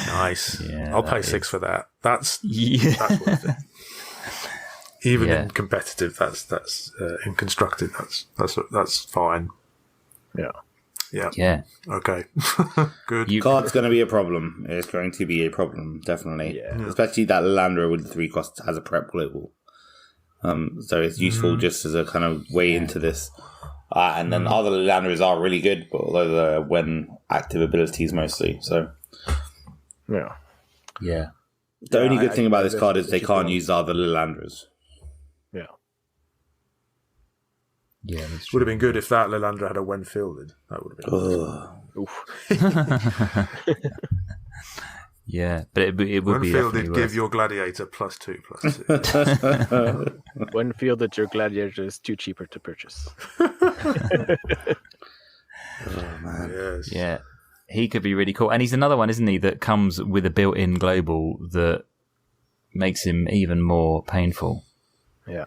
Nice. Yeah, I'll pay 6 for that. That's worth it. Even in competitive, that's in constructed, that's fine. Yeah. Okay. Good. Card's going to be a problem. It's going to be a problem, definitely. Yeah. Especially that Landra with the 3 costs has a prep global. So it's useful just as a kind of way into this. And then other Landras are really good, but although they're when active abilities mostly. So yeah. The only good thing about this card is they can't use the other Lilandras. Yeah, would have been good if that Lylandra had a when fielded. That would have been Yeah, but it would be when fielded. Give your Gladiator +2/+2. When fielded, your Gladiator is too cheaper to purchase. Oh man, yes. Yeah, he could be really cool, and he's another one, isn't he, that comes with a built-in global that makes him even more painful. Yeah.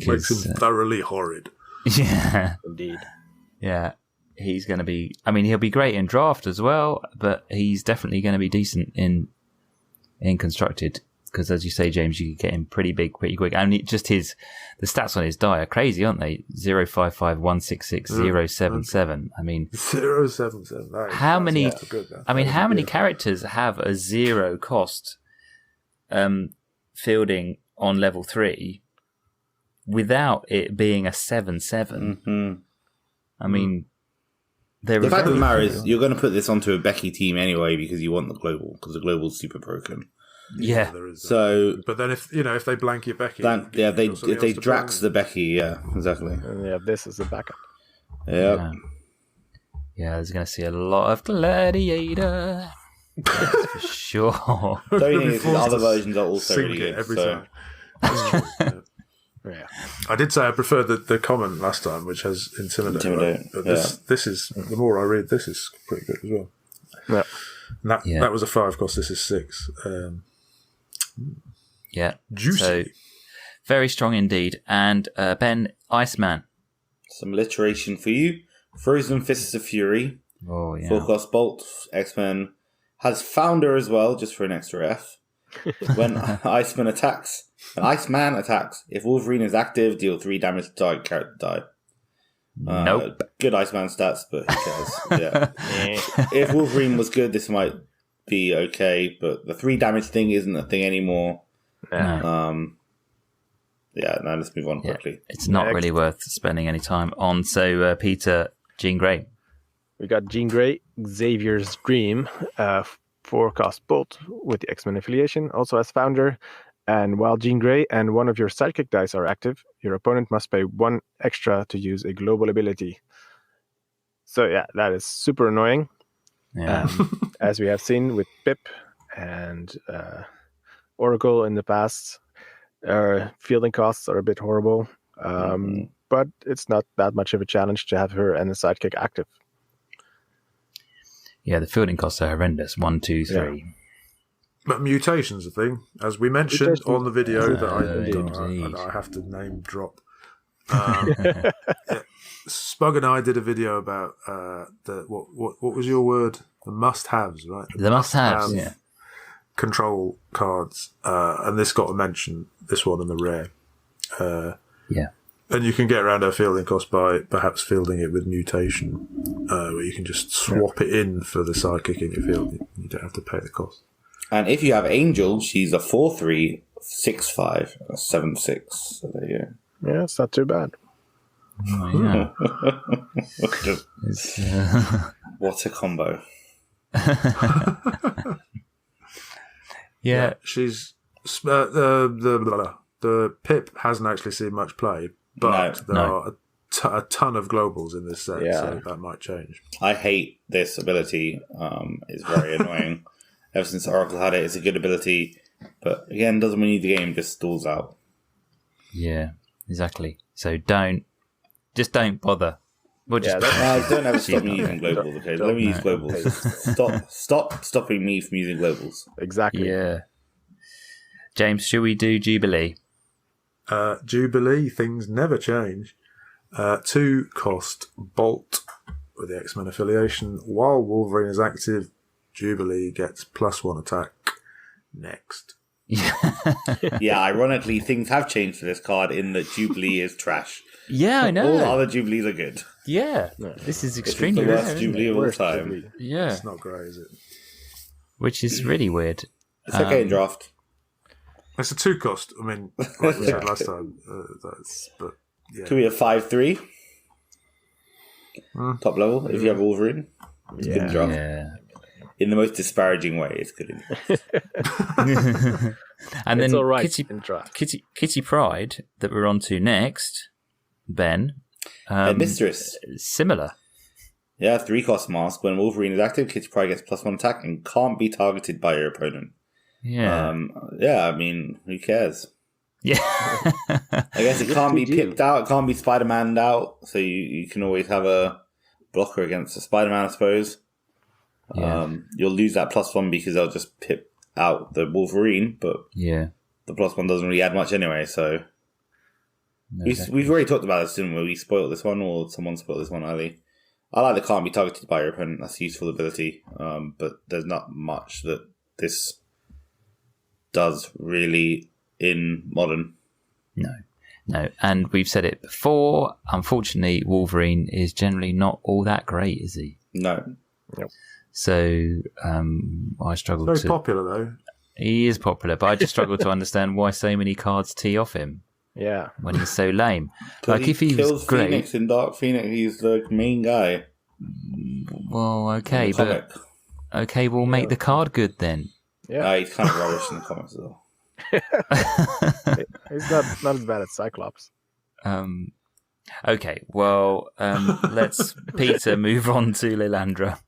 Makes him thoroughly horrid. Yeah. Indeed. Yeah. He's going to be... I mean, he'll be great in draft as well, but he's definitely going to be decent in constructed, because as you say, James, you can get him pretty big, pretty quick. And the stats on his die are crazy, aren't they? 055, 166, 077. I mean... 077. How many... how many characters have a 0 cost fielding on level 3 without it being a 7/7? I mean, the fact of the matter is, you're going to put this onto a Becky team anyway because you want the global, because the global's super broken. Yeah. There is so, but then if they blank your Becky, if they Drax the Becky, exactly. And this is a backup. Yeah. Yeah, there's going to see a lot of Gladiator. That's for sure. The only thing is the other versions are also really good. Every time. Yeah. I did say I preferred the common last time, which has Intimidate. Right? But this is, the more I read, this is pretty good as well. Yeah. And that was a 5 cost, this is 6. Yeah. Juicy. So, very strong indeed. And Ben, Iceman. Some alliteration for you. Frozen Fists of Fury. Oh, yeah. 4 cost Bolt, X-Men. Has Founder as well, just for an extra F. When Iceman attacks, if Wolverine is active, deal 3 damage to target character die. Nope. Good Iceman stats, but who cares? Yeah. If Wolverine was good, this might be okay, but the 3 damage thing isn't a thing anymore. No. Now let's move on quickly. It's not really worth spending any time on. So, Peter, Jean Grey. We got Jean Grey, Xavier's Dream, 4-cost bolt with the X-Men affiliation, also as founder. And while Jean Grey and one of your sidekick dice are active, your opponent must pay 1 extra to use a global ability. So yeah, that is super annoying. Yeah. As we have seen with Pip and Oracle in the past, fielding costs are a bit horrible. But it's not that much of a challenge to have her and a sidekick active. Yeah, the fielding costs are horrendous. 1, 2, 3. Yeah. But mutation's a thing, as we mentioned on the video that I have to name drop. Spug and I did a video about what was your word? The must-haves, right? The must-haves, yeah. Control cards, and this got a mention. This one and the rare. Yeah. And you can get around our fielding cost by perhaps fielding it with mutation, where you can just swap it in for the sidekick in your field. You don't have to pay the cost. And if you have Angel, she's a 4/3, 6/5, 7/6. So there you go. Yeah, it's not too bad. Oh, yeah. What a combo. Yeah. She's the Pip hasn't actually seen much play, but there are a ton of globals in this set, so that might change. I hate this ability. It's very annoying. Ever since Oracle had it, it's a good ability, but again, doesn't win you the game, just stalls out. Yeah, exactly. So don't bother. We'll just don't ever stop me using globals, okay? Let me use globals. Stop stopping me from using globals. Exactly. Yeah. James, should we do Jubilee? Jubilee, things never change. 2-cost bolt with the X-Men affiliation. While Wolverine is active, Jubilee gets +1 attack. Next. Yeah, ironically, things have changed for this card in that Jubilee is trash. Yeah, I know. All the other Jubilees are good. Yeah, this is extremely the rare. worst Jubilee of all time. Jubilee. Yeah, It's not great, is it? which is really weird. It's okay in draft. It's a 2-cost. I mean, like we said last time, but yeah. Could be a 5/3. Top level, if you have Wolverine. It's good in draft. Yeah. In the most disparaging way, it's good in draft. And It's then all right in draft. Kitty Pryde that we're on to next, Ben. Mistress. Similar. Yeah, 3-cost mask. When Wolverine is active, Kitty Pryde gets +1 attack and can't be targeted by your opponent. Yeah. I mean, who cares? Yeah. I guess it can't be pipped out, it can't be Spider-Man'd out, so you can always have a blocker against a Spider-Man, I suppose. Yeah. You'll lose that +1 because they'll just pip out the Wolverine, but Yeah. the +1 doesn't really add much anyway, so... No, We've already talked about this, didn't we? We spoiled this one, or someone spoiled this one early. I like the can't be targeted by your opponent, that's a useful ability, but there's not much that this does really in Modern. No. And we've said it before. Unfortunately, Wolverine is generally not all that great, is he? No. Nope. So I struggle Very popular, though. He is popular, but I just struggle to understand why so many cards tee off him. Yeah. When he's so lame. Like, he if he kills was great... Phoenix in Dark Phoenix, he's the main guy. Well, okay, but... Okay, we'll make the card good then. Yeah. He's kind of rubbish in the comics as well. He's not as bad as Cyclops. Okay, well, let's, Peter, move on to Lylandra.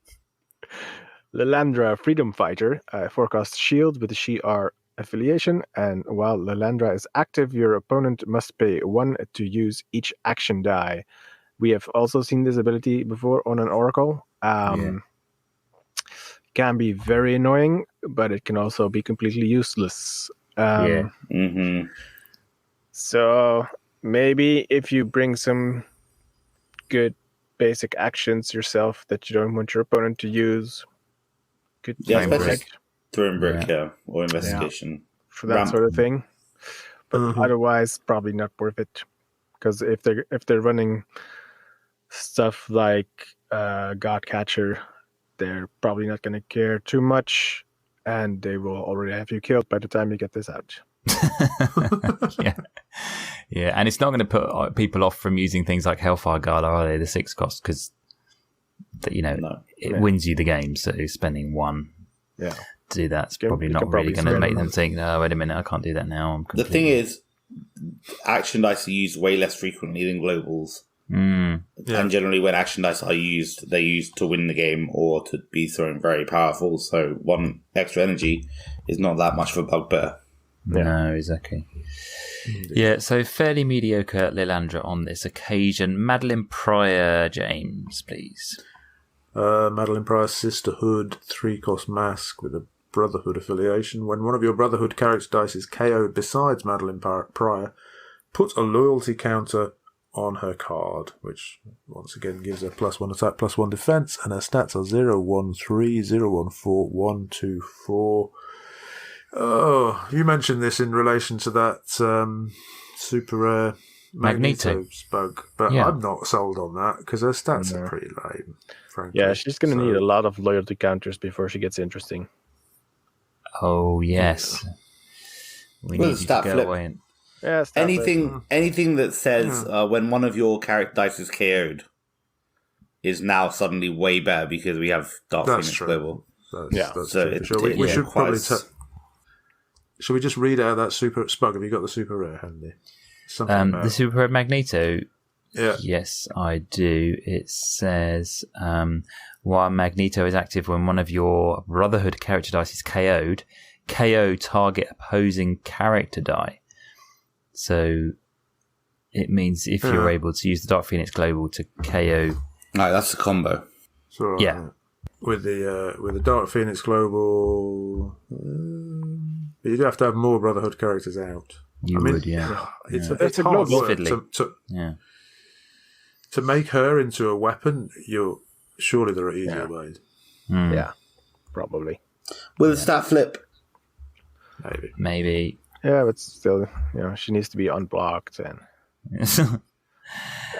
Lylandra, Freedom Fighter, 4-cost shield with the She-Are affiliation, and while Lylandra is active, your opponent must pay 1 to use each action die. We have also seen this ability before on an Oracle. Can be very annoying, but it can also be completely useless. So maybe if you bring some good basic actions yourself that you don't want your opponent to use, could Throwing brick, or investigation. For that sort of thing. But otherwise, probably not worth it. Because if they're running stuff like Godcatcher, they're probably not going to care too much, and they will already have you killed by the time you get this out. Yeah, and it's not going to put people off from using things like Hellfire Guard, are they? The 6 cost, because it wins you the game. So spending 1 to do that's probably not really going to make them think, "No, wait a minute, I can't do that now." The thing is, action dice are used way less frequently than globals. And generally when action dice are used, they're used to win the game or to be thrown very powerful, so 1 extra energy is not that much of a bugbear. No, exactly. Yeah, so fairly mediocre Lylandra on this occasion. Madeleine Pryor, James, please. Madeleine Pryor Sisterhood 3-cost mask with a Brotherhood affiliation. When one of your Brotherhood character dice is KO'd besides Madeleine Pryor, put a loyalty counter on her card, which once again gives her +1 attack, +1 defense, and her stats are 0, 1, 3, 0, 1, 4, 1, 2, 4. Oh, you mentioned this in relation to that super rare Magneto bug, but I'm not sold on that because her stats are pretty lame, frankly. Yeah, she's going to need a lot of loyalty counters before she gets interesting. Oh, yes. We need to go away and... anything that says when one of your character dice is KO'd is now suddenly way better because we have Dark Phoenix Global. That's true. We should probably... Shall we just read out that super... Spug, have you got the super rare handy? The super rare Magneto? Yeah. Yes, I do. It says, while Magneto is active when one of your Brotherhood character dice is KO'd, KO target opposing character die. So it means if you're able to use the Dark Phoenix Global to KO... No, that's a combo. So, with the Dark Phoenix Global... But you do have to have more Brotherhood characters out. It's hard work to make her into a weapon. Surely there are easier ways. Yeah, probably. With a stat flip, maybe. Yeah, but still, she needs to be unblocked, and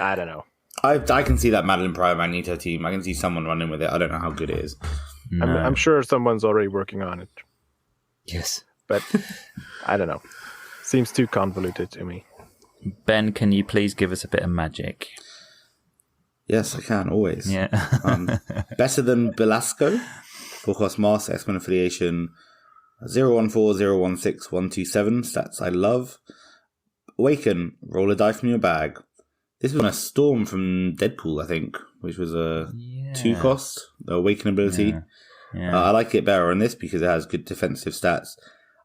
I don't know. I can see that Madeleine Pryor Magneto team. I can see someone running with it. I don't know how good it is. No. I'm sure someone's already working on it. Yes. But I don't know. Seems too convoluted to me. Ben, can you please give us a bit of magic? Yes, I can, always. Yeah. Better than Belasco. 4-cost mask, X-Men affiliation. 014016127. Stats I love. Awaken. Roll a die from your bag. This was a Storm from Deadpool, I think, which was a 2-cost. The Awaken ability. Yeah. I like it better on this because it has good defensive stats.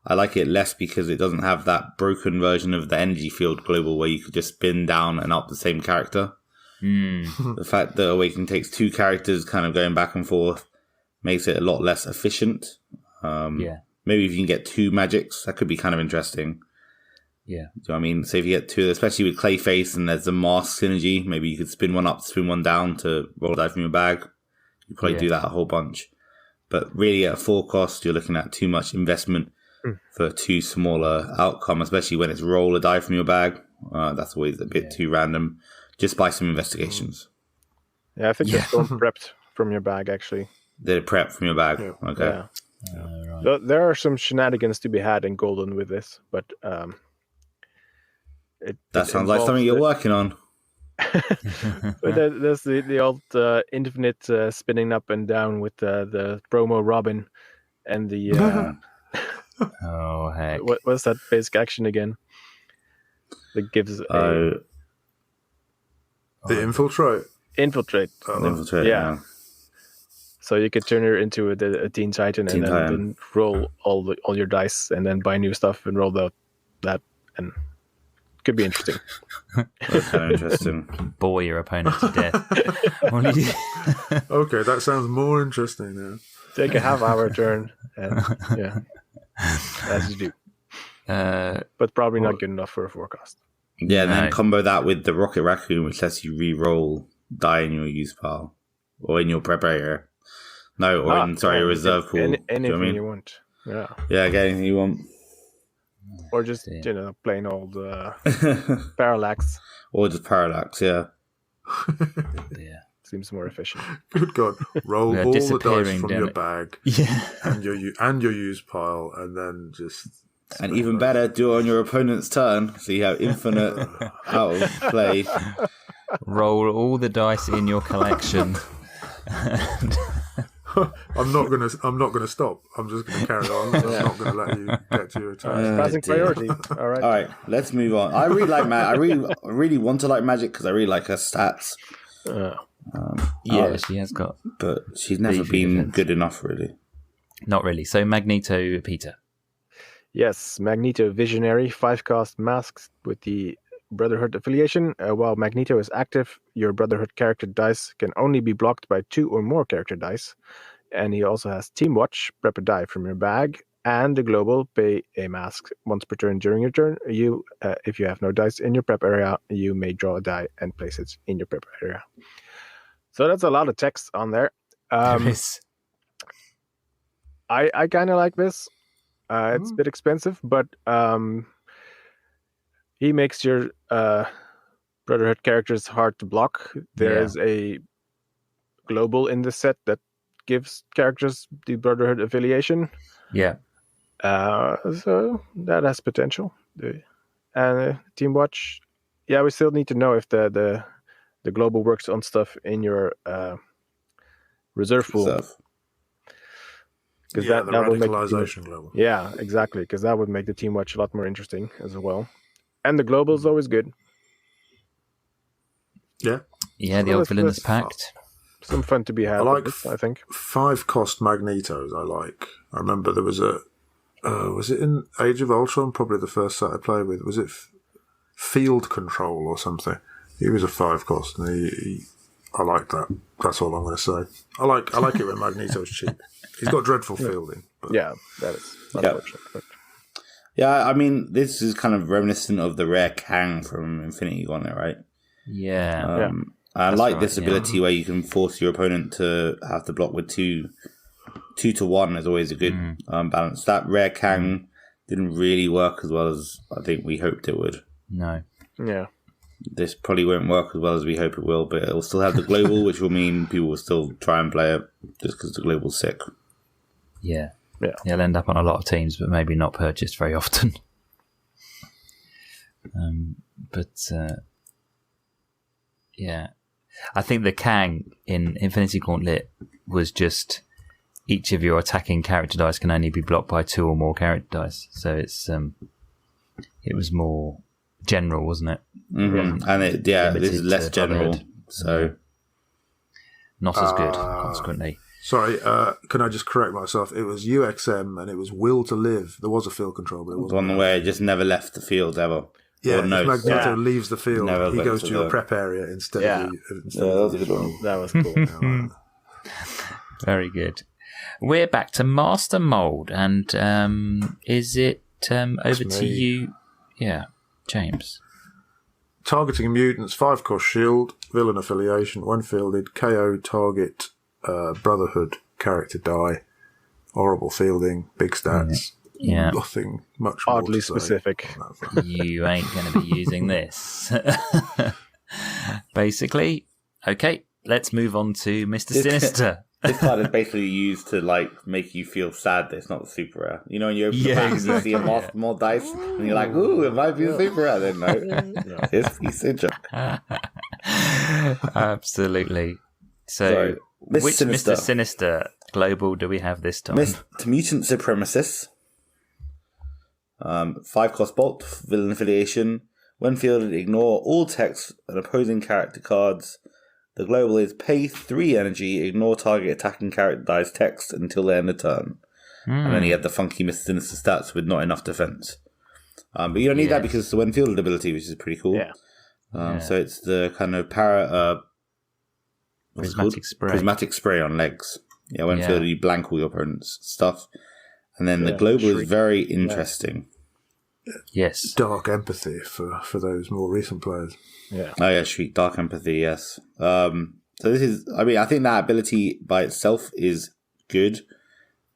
I like it less because it doesn't have that broken version of the energy field global where you could just spin down and up the same character. The fact that Awaken takes 2 characters kind of going back and forth makes it a lot less efficient. Maybe if you can get 2 magics, that could be kind of interesting. Yeah. Do you know what I mean? So if you get 2, especially with Clayface and there's the mask synergy, maybe you could spin one up, spin one down to roll a die from your bag. You probably do that a whole bunch. But really at 4 cost, you're looking at too much investment for too smaller outcome, especially when it's roll a die from your bag. That's always a bit too random. Just buy some investigations. Yeah, I think it's prepped from your bag, actually. Did it prep from your bag? Yeah. Okay. Yeah. Right. There are some shenanigans to be had in Golden with this, but that sounds like something you're working on. But there's the old infinite spinning up and down with the promo Robin and the oh heck! What's that basic action again? That gives the infiltrate. Infiltrate. Infiltrate. Yeah. So you could turn her into a Teen Titan and then roll all your dice and then buy new stuff and roll that and could be interesting. That's kind of interesting. Bore your opponent to death. Okay, that sounds more interesting now. Take a half-hour turn and as you do. But probably not good enough for a forecast. Yeah, and then combo that with the Rocket Raccoon, which lets you re-roll die in your use pile or in your prep area. No, or your reserve pool. Anything you want. Yeah. Yeah, get anything you want. Or just, plain old parallax. Or just parallax, yeah. Yeah. Seems more efficient. Good God! Roll all the dice from your bag, Yeah, and your use pile, and then just. And even better, do it on your opponent's turn, so you have infinite out of play. Roll all the dice in your collection. I'm not gonna stop. I'm just gonna carry on. I'm not gonna let you get to your turn. Passing priority. All right, Let's move on. I really like I really want to like Magic because I really like her stats. She has got, but she's never been good enough, really. Not really. So Magneto, Peter. Yes, Magneto Visionary, 5-cost masks with the Brotherhood affiliation. While Magneto is active, your Brotherhood character dice can only be blocked by 2 or more character dice. And he also has Team Watch, prep a die from your bag, and the global, pay a mask once per turn during your turn. You, if you have no dice in your prep area, you may draw a die and place it in your prep area. So that's a lot of text on there. There is. I kind of like this. It's a bit expensive, but he makes your Brotherhood characters hard to block. There is a global in the set that gives characters the Brotherhood affiliation. Yeah. So that has potential. And Team Watch, we still need to know if the global works on stuff in your reserve pool. Because that will make radicalization global. Yeah, exactly. Because that would make the Team Watch a lot more interesting as well. And the global is always good. Yeah. Yeah, the old Villainous Pact. Some fun to be had. I think 5-cost Magnetos. I remember there was was it in Age of Ultron? Probably the first set I played with. Was it Field Control or something? He was a 5-cost, and I like that. That's all I'm going to say. I like it when Magneto's cheap. He's got dreadful fielding. But. Yeah, that is unfortunate. But... Yeah, I mean, this is kind of reminiscent of the rare Kang from Infinity Gauntlet, right? Yeah. I like this ability where you can force your opponent to have to block with 2 to 1 is always a good balance. That rare Kang didn't really work as well as I think we hoped it would. No. Yeah. This probably won't work as well as we hope it will, but it'll still have the global, which will mean people will still try and play it just because the global's sick. Yeah. He'll end up on a lot of teams, but maybe not purchased very often. I think the Kang in Infinity Gauntlet was just each of your attacking character dice can only be blocked by 2 or more character dice. So it was more general, wasn't it? Mm-hmm. And this is less general, so not as good. Consequently, sorry. Can I just correct myself? It was UXM, and it was Will to Live. There was a field control, but it wasn't. One where it just never left the field ever. Yeah, if Magneto leaves the field, he goes to your prep area instead of that was a good one. That was cool. Very good. We're back to Master Mold, and is it over to you? Yeah, James. Targeting mutants, 5-cost shield, villain affiliation. When fielded, KO target Brotherhood character die. Horrible fielding, big stats. Yeah. Nothing much more oddly specific. You ain't going to be using this. Basically, okay, let's move on to Mr. Sinister. This card is basically used to make you feel sad that it's not super rare. You know, when you open the pack and you see a more dice, and you're like, "Ooh, it might be super rare." Then no, it's Sinister. Absolutely. So, which Mr. Sinister global do we have this time? Mutant Supremacist. 5-cost bolt, villain affiliation. When fielded, ignore all text and opposing character cards. The global is pay 3 energy, ignore target attacking character dice text until the end of turn. And then he had the funky Mr. Sinister stats with not enough defense. But you don't need that because it's the when fielded ability, which is pretty cool. Yeah. So it's the kind of prismatic spray on legs. Yeah, when fielded, you blank all your opponent's stuff. And then the global is very interesting. Yes. Dark empathy for those more recent players. Yeah. Oh yeah, Shriek, Dark Empathy, yes. So this is, I think that ability by itself is good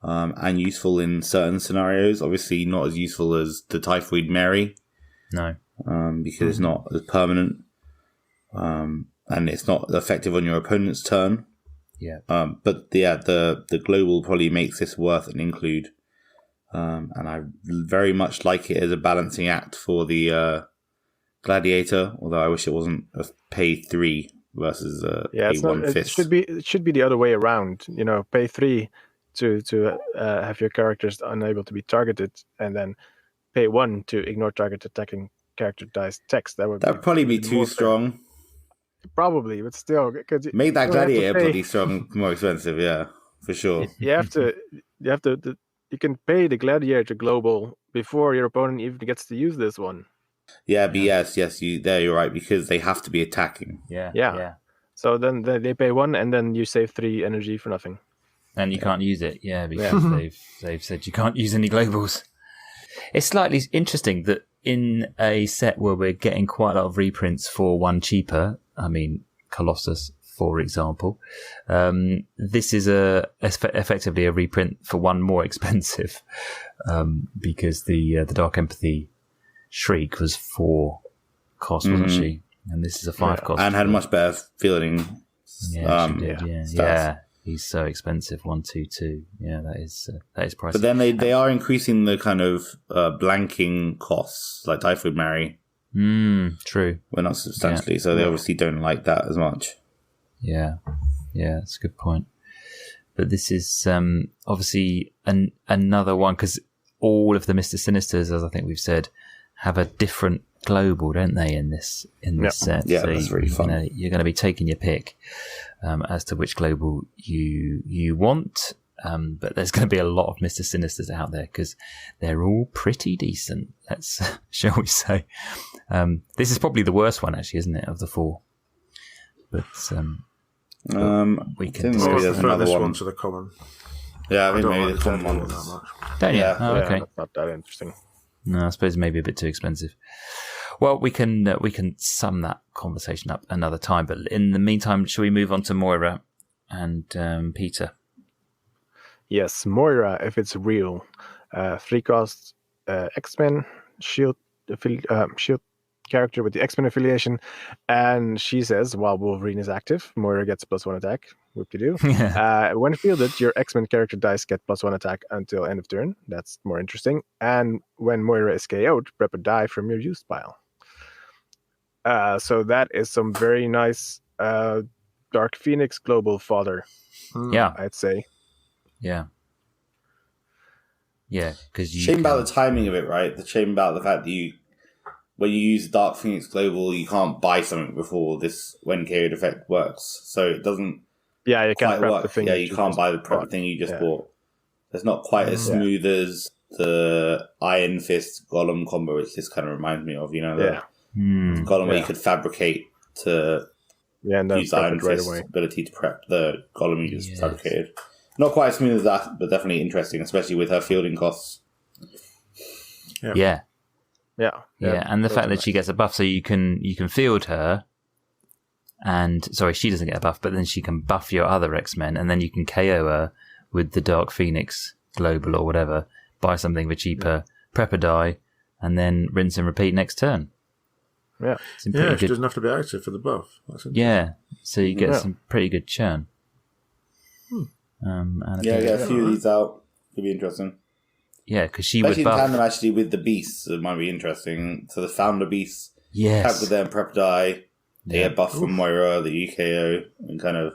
and useful in certain scenarios. Obviously not as useful as the Typhoid Mary. No. Because it's not as permanent. and it's not effective on your opponent's turn. Yeah. But the global probably makes this worth an include. And I very much like it as a balancing act for the Gladiator, although I wish it wasn't a pay 3 versus a pay 1 fist. It should be the other way around. Pay 3 to have your characters unable to be targeted, and then pay 1 to ignore target attacking character dice text. That'd probably be too strong. Probably, but still, make that Gladiator pretty strong, more expensive. Yeah, for sure. You have to. You can pay the Gladiator global before your opponent even gets to use this one. Yeah, but yes, you're right, because they have to be attacking. Yeah. So then they pay 1, and then you save 3 energy for nothing. And you can't use it, because they've said you can't use any globals. It's slightly interesting that in a set where we're getting quite a lot of reprints for 1 cheaper, I mean Colossus, for example, this is effectively a reprint for 1 more expensive, because the Dark Empathy Shriek was 4 cost, wasn't she? And this is a 5 cost, and had much better fielding. Yeah, she did. Yeah. He's so expensive. 122. Yeah, that is pricey. But then they are increasing the kind of blanking costs, like Typhoid Mary. True. Well, not substantially, so they obviously don't like that as much. Yeah, that's a good point. But this is obviously another one, because all of the Mr. Sinisters, as I think we've said, have a different global, don't they, in this set? Yeah, so that's really fun. You're going to be taking your pick as to which global you want. But there's going to be a lot of Mr. Sinisters out there, because they're all pretty decent, shall we say. This is probably the worst one, actually, isn't it, of the 4? But we can discuss the furthest one to the common. Yeah, I think maybe the common one. That much. Don't you? Yeah. Oh, okay. Not that interesting. No, I suppose maybe a bit too expensive. Well, we can sum that conversation up another time. But in the meantime, shall we move on to Moira and Peter? Yes, Moira, if it's real, 3 cost X-Men shield character with the X-Men affiliation, and she says while Wolverine is active, Moira gets +1 attack. Whoop-de-doo. When fielded, your X-Men character dice get +1 attack until end of turn. That's more interesting. And when Moira is KO'd, prep a die from your used pile. So that is some very nice Dark Phoenix global fodder. Yeah, I'd say. Yeah, because shame about the timing of it, right? The shame about the fact that when you use Dark Phoenix Global, you can't buy something before this when KO'd effect works, so it doesn't. Yeah, you can't quite prep work. the thing. Yeah, you can't buy the prep thing you just bought. It's not quite as smooth as the Iron Fist Golem combo, which this kind of reminds me of. The Golem where you could fabricate to use Iron Fist's ability to prep the Golem you just fabricated. Not quite as smooth as that, but definitely interesting, especially with her fielding costs. Yeah. And the fact that she gets a buff, so you can field her, and she doesn't get a buff, but then she can buff your other X-Men, and then you can KO her with the Dark Phoenix Global or whatever, buy something for cheaper, prep a die, and then rinse and repeat next turn. Yeah, she doesn't have to be active for the buff. So you get some pretty good churn. Get a few of these out. Could be interesting. Yeah, because she especially would buff. in tandem actually with the beasts, it might be interesting. So the founder beasts, yes, tag with them, prep die. They get buff from Moira, the UKO, and kind of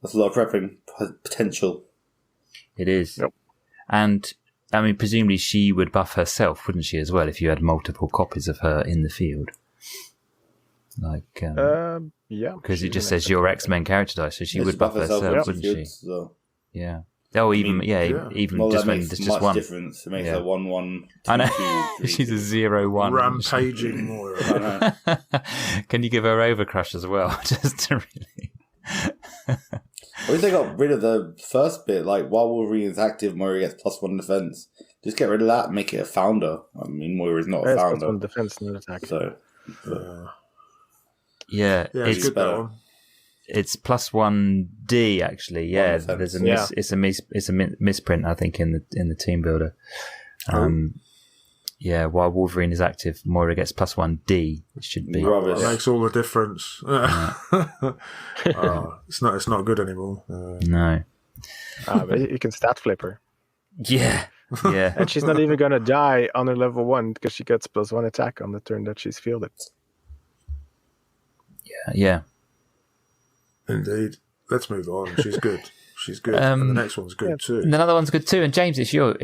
that's a lot of prepping potential. It is, yep. And I mean, presumably she would buff herself, wouldn't she, as well, if you had multiple copies of her in the field? Like, because it just says your X-Men character dice, so she would buff herself, wouldn't she? Yeah. Oh, even just when there's just one difference. It makes her 1/1. I know. She's a 0/1. Rampaging Moira. Can you give her Overcrush as well? Just to really. I wish they got rid of the first bit. Like while Wolverine is active, Moira gets +1 defense. Just get rid of that and make it a founder. I mean, Moira is not a founder. +1 defense, no attack. So. It's good that one. It's +1D actually. Yeah, there's a it's a misprint I think in the team builder. Yeah, while Wolverine is active, Moira gets +1D. It should be. Rubbish. That makes all the difference. It's not good anymore. No. But you can stat flip her. Yeah. Yeah. And she's not even going to die on her level 1 because she gets +1 attack on the turn that she's fielded. Yeah. Indeed. Let's move on. She's good. She's good. And the next one's good too. Another one's good too. And James, it's you.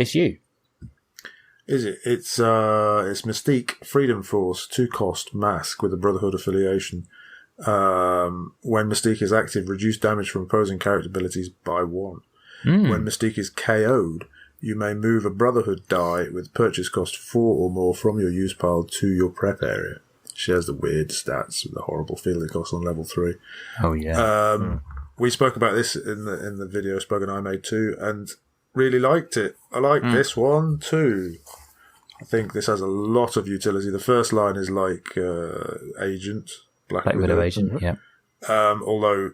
Is it? It's Mystique, Freedom Force, 2-cost mask with a Brotherhood affiliation. When Mystique is active, reduce damage from opposing character abilities by 1. When Mystique is KO'd, you may move a Brotherhood die with purchase cost 4 or more from your use pile to your prep area. She has the weird stats with the horrible fielding cost on level 3. Oh yeah. We spoke about this in the video Spug and I made too, and really liked it. I like this one too. I think this has a lot of utility. The first line is like Agent, Black Widow Agent, yeah. Although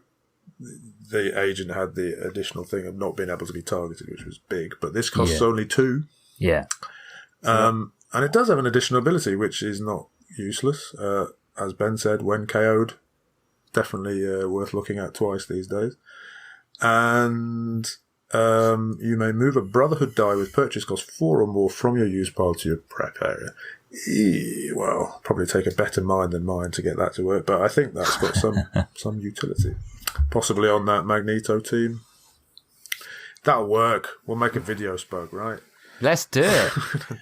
the agent had the additional thing of not being able to be targeted, which was big. But this costs only 2. Yeah. And it does have an additional ability, which is not useless. As Ben said, when KO'd, definitely worth looking at twice these days. And you may move a Brotherhood die with purchase cost 4 or more from your use pile to your prep area. Well, probably take a better mind than mine to get that to work, but I think that's got some utility. Possibly on that Magneto team. That'll work. We'll make a video, Spug, right? Let's do it.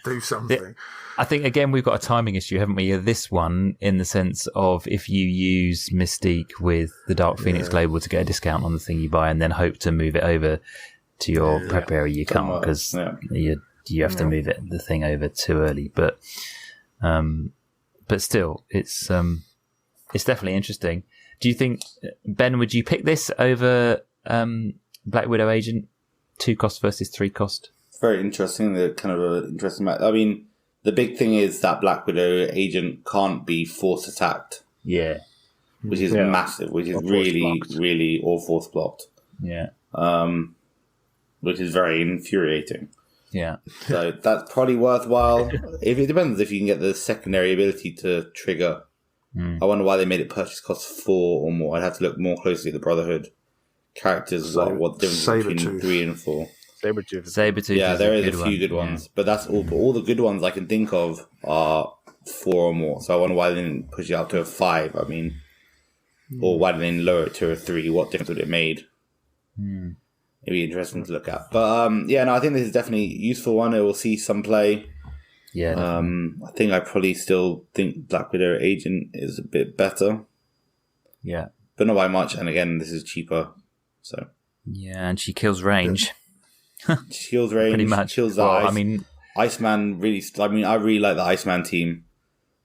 Do something. I think, again, we've got a timing issue, haven't we? This one, in the sense of if you use Mystique with the Dark Phoenix label to get a discount on the thing you buy and then hope to move it over to your prep area, you can't because you have to move the thing over too early. But still, it's definitely interesting. Do you think, Ben, would you pick this over Black Widow Agent? 2-cost versus 3-cost? Very interesting. Kind of an interesting match. I mean, the big thing is that Black Widow Agent can't be force attacked. Yeah. Which is massive, which is really all force blocked. Yeah. Which is very infuriating. Yeah. So that's probably worthwhile. If it depends if you can get the secondary ability to trigger. I wonder why they made it purchase cost 4 or more. I'd have to look more closely at the Brotherhood characters, what the difference between 3 and 4. Sabretooth. Yeah, there is a few good ones, but that's all. But all the good ones I can think of are 4 or more. So I wonder why they didn't push it up to a 5. I mean, or why they didn't lower it to a 3? What difference would it made? It'd be interesting to look at. But I think this is definitely a useful one. It will see some play. Yeah. I think I probably still think Black Widow Agent is a bit better. Yeah. But not by much. And again, this is cheaper. So. Yeah, and she kills range. She kills range. Pretty much. Kills well, ice. I mean, Iceman really. I mean, I really like the Iceman team.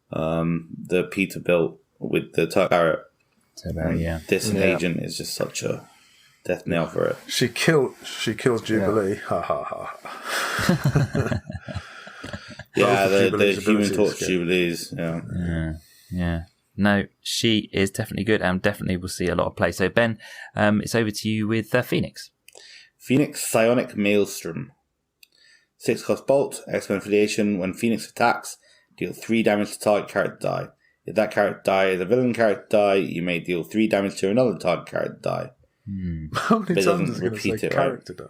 The Peter built with the Turk Barrett. This agent is just such a death knell for it. She kills Jubilee. Ha ha ha. Yeah, the Human Torch Jubilees. Yeah. No, she is definitely good and definitely will see a lot of play. So, Ben, it's over to you with Phoenix. Phoenix Psionic Maelstrom. 6-cost bolt, X-Men affiliation. When Phoenix attacks, deal 3 damage to target character die. If that character die is a villain character die, you may deal 3 damage to another target character die. How many times is it repeat it, character die?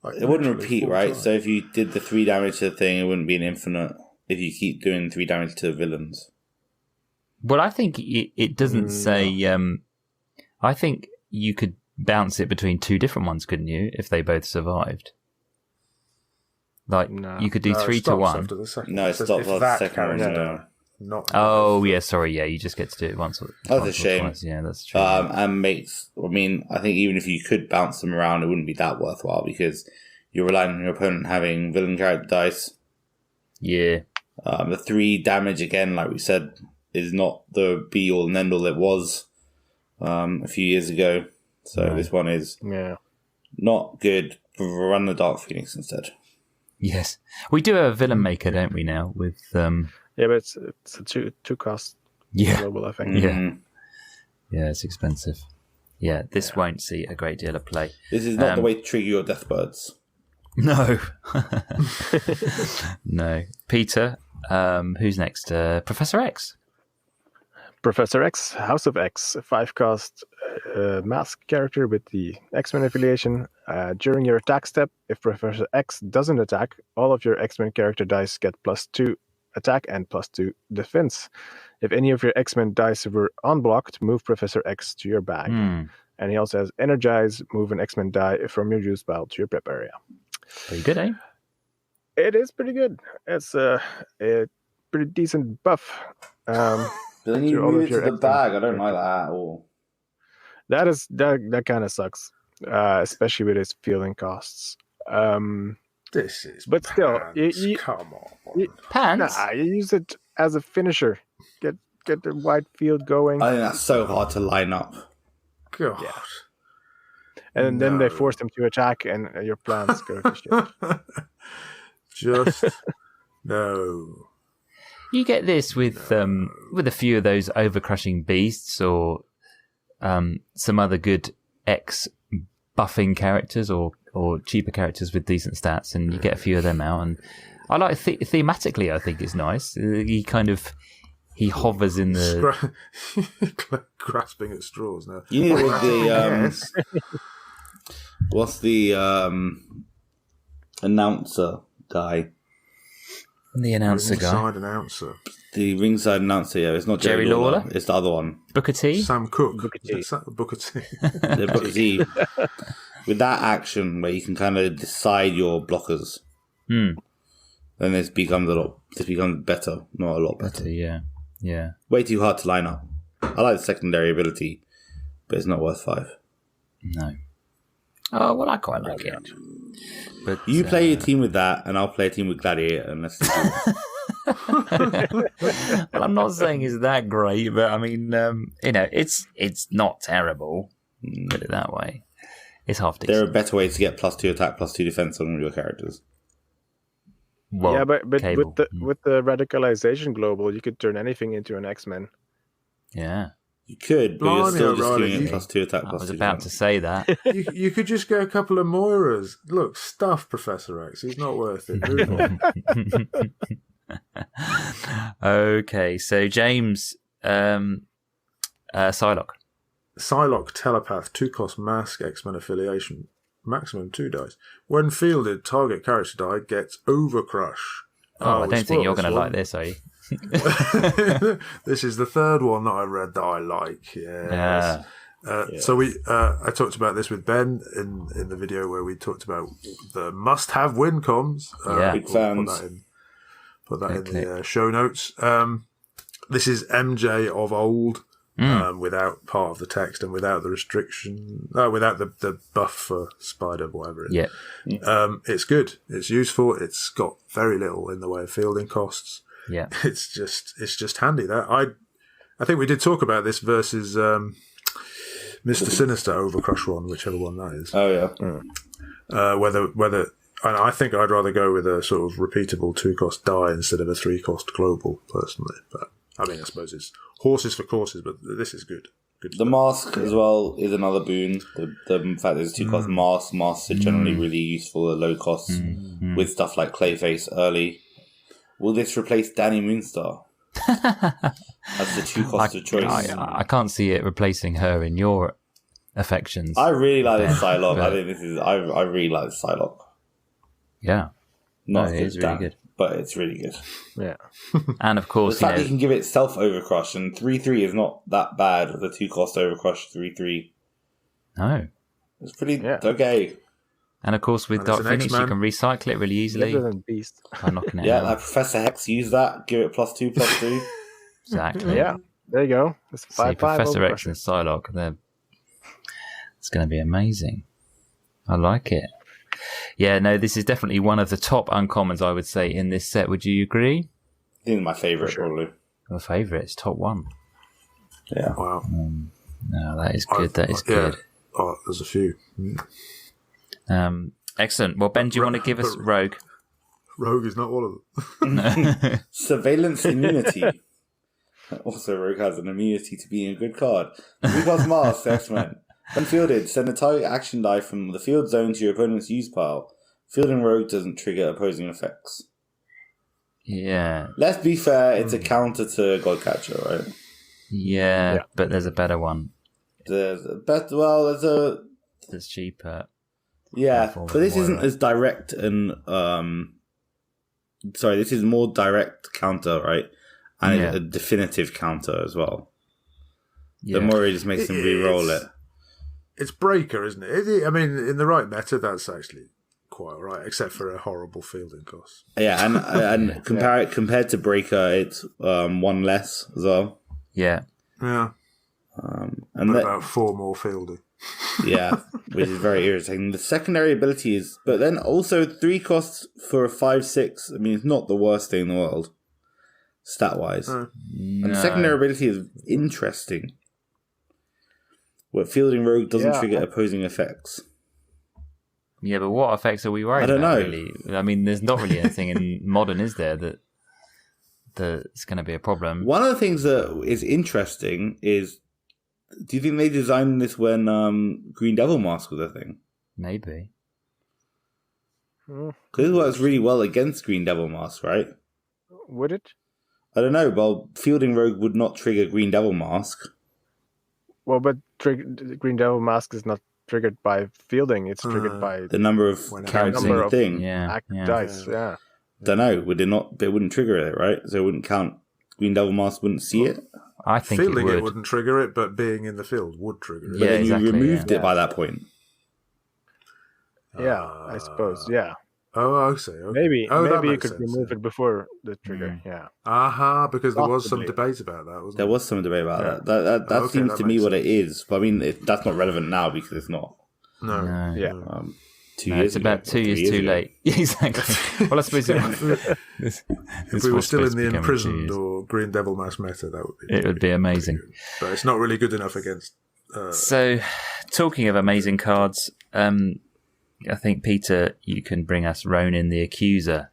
Like, it wouldn't repeat, right? Times. So if you did the 3 damage to the thing, it wouldn't be an infinite if you keep doing 3 damage to villains. Well, I think it doesn't say... I think you could bounce it between 2 different ones, couldn't you, if they both survived? Like, you could do 3 to 1. No, it stops after the second one. You just get to do it once. That's a shame. Twice. Yeah, that's true. And I think even if you could bounce them around, it wouldn't be that worthwhile because you're relying on your opponent having villain character dice. Yeah. The 3 damage, again, like we said, is not the be-all and end-all it was a few years ago. So this one is not good. Run the Dark Phoenix instead. Yes. We do have a villain maker, don't we, now? With Yeah, but it's a 2-cost global, I think. Yeah, it's expensive. Yeah, this won't see a great deal of play. This is not the way to trigger your Deathbirds. No. No. Peter, who's next? Professor X. Professor X, House of X, 5-cost mask character with the X-Men affiliation. During your attack step, if Professor X doesn't attack, all of your X-Men character dice get +2 attack and +2 defense. If any of your X-Men dice were unblocked, move Professor X to your bag. And he also has Energize, move an X-Men die from your use pile to your prep area. Pretty good, eh? It is pretty good. It's a pretty decent buff. But then you move it to the bag. I don't like that at all. That kind of sucks, especially with its fielding costs. This is but still, come on. Pants? Nah, you use it as a finisher. Get the wide field going. I think that's so hard to line up. God. Yeah. And then they force him to attack, and your plans go to shit. Just no. You get this with a few of those overcrushing beasts or some other good X buffing characters or cheaper characters with decent stats, and you get a few of them out. And I like thematically, I think it's nice. He hovers in the grasping at straws now. You need it with the what's the announcer guy? The announcer guy. Ringside announcer. The ringside announcer, yeah. It's not Jerry Lawler. It's the other one. Booker T? Sam Cooke. Booker T. Booker T. The Booker T. With that action where you can kind of decide your blockers, then this becomes better, not a lot better. Yeah. Way too hard to line up. I like the secondary ability, but it's not worth 5. No. Oh, well, I quite like it. But you play a team with that, and I'll play a team with Gladiator, and let's do Well, I'm not saying it's that great, but I mean, it's not terrible. Put it that way. It's half decent. There are better ways to get +2 attack, +2 defense on all your characters. Well, yeah, but with the radicalization global, you could turn anything into an X-Men. Yeah. You could, but you're still just giving it +2 attack, +2 I was about to say that. You could just go a couple of Moiras. Look, stuff Professor X. He's not worth it. Move on. Okay, so James, Psylocke. Psylocke, Telepath, 2-cost mask, X-Men affiliation, maximum 2 dice. When fielded, target character die gets Overcrush. I don't think you're going to like this, are you? This is the third one that I read that I like. Yeah. So I talked about this with Ben in the video where we talked about the must-have win comms. Big fans. Put that in the show notes. This is MJ of old. Without part of the text and without the restriction, without the buff for Spider, whatever it is. Yeah. It's good. It's useful. It's got very little in the way of fielding costs. Yeah. It's just handy. That I think we did talk about this versus Mr. Sinister Overcrush one, whichever one that is. Oh yeah. Whether and I think I'd rather go with a sort of repeatable 2-cost die instead of a 3-cost global personally, but. I mean, I suppose it's horses for courses, but this is good. The mask as well is another boon. The fact there's 2-cost masks. Masks are generally really useful at low costs with stuff like Clayface early. Will this replace Danny Moonstar as the 2-cost of choice? I can't see it replacing her in your affections. I really like this Psylocke. I think I really like this Psylocke. Yeah. Not it is really good. But it's really good. Yeah. And of course, the fact that you can give it self overcrush and 3/3 is not that bad with a 2-cost overcrush 3/3. No. It's pretty okay. And of course, with Dark Phoenix, you can recycle it really easily. Better than Beast. By knocking it out. Like Professor Hex used that. Give it +2/+2. Exactly. Yeah. There you go. It's 5/5. Professor X and Psylocke. It's going to be amazing. I like it. Yeah, no, this is definitely one of the top uncommons, I would say, in this set. Would you agree? I think my favourite, probably. Your favourite? It's top 1. Yeah. Wow. No, that is good. That is good. Oh, there's a few. Excellent. Well, Ben, do you want to give us Rogue? Rogue is not one of them. Surveillance immunity. Also, Rogue has an immunity to being a good card. 3-cost mask, X-Men. When fielded, send a target action die from the field zone to your opponent's use pile. Fielding Rogue doesn't trigger opposing effects. Yeah. Let's be fair, it's a counter to Godcatcher, right? Yeah, but there's a better one. There's a better. Well, there's a. That's cheaper. Yeah, but this isn't as direct and sorry, this is more direct counter, right? And a definitive counter as well. Yeah. The more it just makes them re-roll it. It's Breaker, isn't it? I mean, in the right meta, that's actually quite all right, except for a horrible fielding cost. Yeah, and compared to Breaker, it's one less as well. Yeah. Yeah. And about 4 more fielding. Yeah, which is very irritating. The secondary ability is, but then also 3 costs for a 5/6. I mean, it's not the worst thing in the world, stat wise. No. And the secondary ability is interesting. Where Fielding Rogue doesn't trigger opposing effects. Yeah, but what effects are we worried about? I don't know. Really? I mean, there's not really anything in Modern, is there, that's going to be a problem? One of the things that is interesting is, do you think they designed this when Green Devil Mask was a thing? Maybe. Because it works really well against Green Devil Mask, right? Would it? I don't know. Well, Fielding Rogue would not trigger Green Devil Mask. Well, but Green Devil Mask is not triggered by fielding. It's triggered by the number of characters in the thing. Dice, yeah. Don't know. Would it not? They wouldn't trigger it, right? So it wouldn't count. Green Devil Mask wouldn't see it. I think fielding it wouldn't trigger it, but being in the field would trigger it. But then you removed it by that point. Yeah, I suppose. Yeah. Oh, I see. Okay. Maybe you could remove it before the trigger. Yeah. Because there was some debate about that, wasn't there? There was some debate about that. That seems to me what it is. But I mean, that's not relevant now because it's not. No. Yeah. 2 years it's about 2 years too late. Exactly. Well, I suppose if we were still in the imprisoned or Green Devil Mask meta, that would be. It would be amazing. But it's not really good enough against. So, talking of amazing cards, I think, Peter, you can bring us Ronin the Accuser.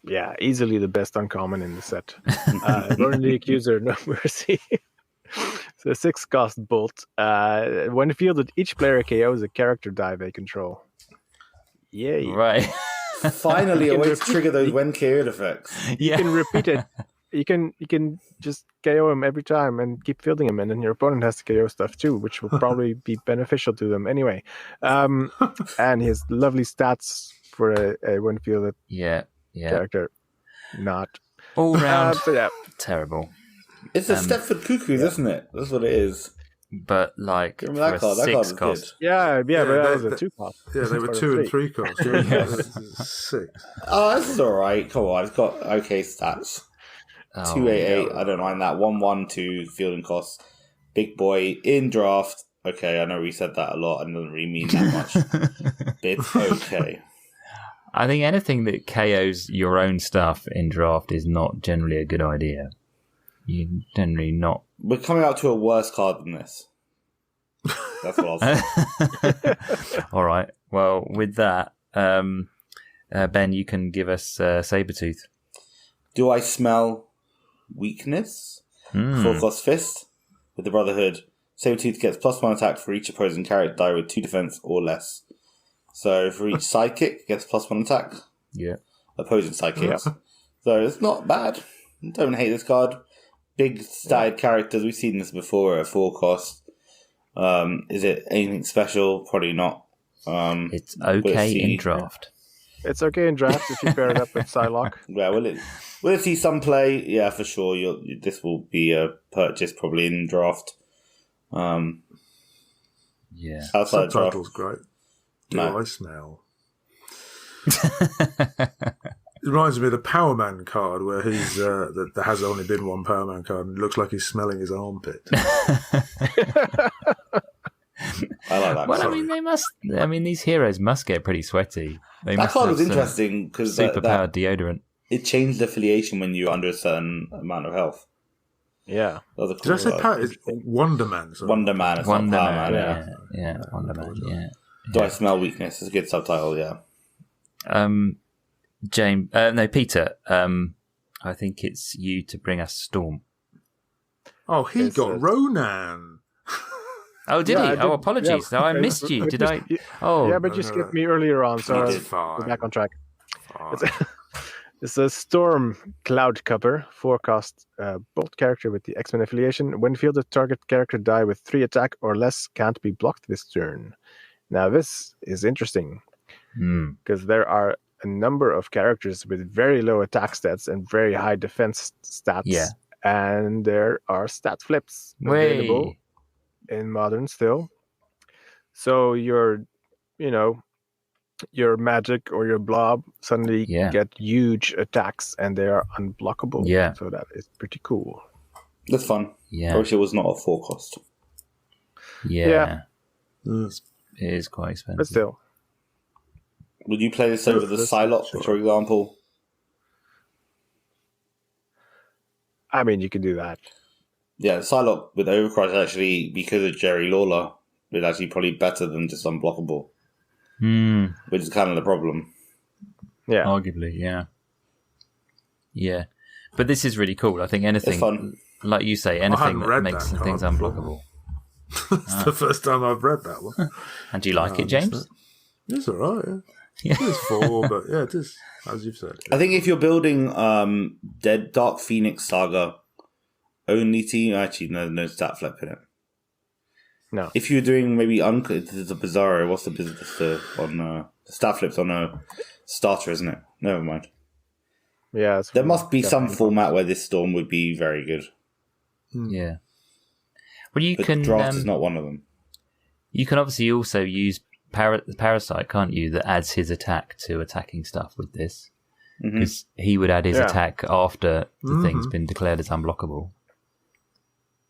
Yeah, easily the best uncommon in the set. Ronin the Accuser, No Mercy. So 6 cost bolt. When fielded, each player KOs a character die they control. Yay. Right. Finally, a way to trigger those when KO'd effects. You can repeat it. You can just KO him every time and keep fielding him, and then your opponent has to KO stuff too, which will probably be beneficial to them anyway. And he has lovely stats for a when fielded character. Not all round. So terrible. It's a Stepford Cuckoos, isn't it? That's what it is. But like for that card, 6 cost. Yeah, but that was a 2 cost. Yeah, they were 2 and 3 cost. Yeah. 6. Oh, this is all right. Come on, it's got okay stats. 288. I don't mind that. 112 fielding costs. Big boy in draft. Okay, I know we said that a lot and it doesn't really mean that much. It's okay. I think anything that KOs your own stuff in draft is not generally a good idea. You generally not. We're coming out to a worse card than this. That's what I'll say. All right. Well, with that, Ben, you can give us Sabretooth. Do I smell weakness? 4 cost fist with the Brotherhood. Sabretooth gets +1 attack for each opposing character die with 2 defense or less. So for each sidekick, it gets +1 attack. Yeah. Opposing sidekicks. Yeah. So it's not bad. Don't hate this card. Big statted characters. We've seen this before at 4 cost. Is it anything special? Probably not. It's okay in draft. It's okay in draft if you pair it up with Psylocke. Yeah, will it see some play? Yeah, for sure. This will be a purchase probably in draft. Yeah. Outside Subtitle's draft. Great. Do I smell? It reminds me of the Power Man card where he's there has only been one Power Man card and it looks like he's smelling his armpit. I like that. Well, I mean, they must. I mean, these heroes must get pretty sweaty. That card was interesting because superpowered deodorant. It changed affiliation when you're under a certain amount of health. Yeah. Cool. Did I say Wonder Man? Wonder Man. It's Wonder Man. Yeah. Wonder Man. Yeah. Do I smell weakness? It's a good subtitle. Yeah. James. No, Peter. I think it's you to bring us Storm. Oh, he got Ronan. Oh, did he? Oh, apologies. Yeah, I missed you. Did I? Oh, yeah, but you skipped me earlier on, so we're back on track. It's a storm cloud cover. Forecast bolt character with the X-Men affiliation. When fielded, target character die with 3 attack or less can't be blocked this turn. Now, this is interesting because there are a number of characters with very low attack stats and very high defense stats. Yeah. And there are stat flips available in Modern still. So your magic or your blob suddenly get huge attacks and they are unblockable. Yeah. So that is pretty cool. That's fun. Yeah. I wish it was not a 4 cost. Yeah. It is quite expensive. But still. Would you play this over the Cyclops, for example? I mean, you could do that. Yeah, Psylocke with Overcrush actually, because of Jerry Lawler, is actually probably better than just unblockable. Which is kind of the problem. Yeah. Arguably, yeah. Yeah. But this is really cool. I think anything, like you say, anything that makes things unblockable. It's the first time I've read that one. And do you like it, James? It's all right, yeah. It is 4, but yeah, it is, as you've said. I think if you're building Dark Phoenix Saga only team, actually, no stat flip in it. No. If you're doing maybe this is a Bizarro, what's the business on stat flips on a starter, isn't it? Never mind. Yeah, there must be some format where this storm would be very good. Yeah. Well, you can draft is not one of them. You can obviously also use Parasite, can't you? That adds his attack to attacking stuff with this, because he would add his attack after the thing's been declared as unblockable.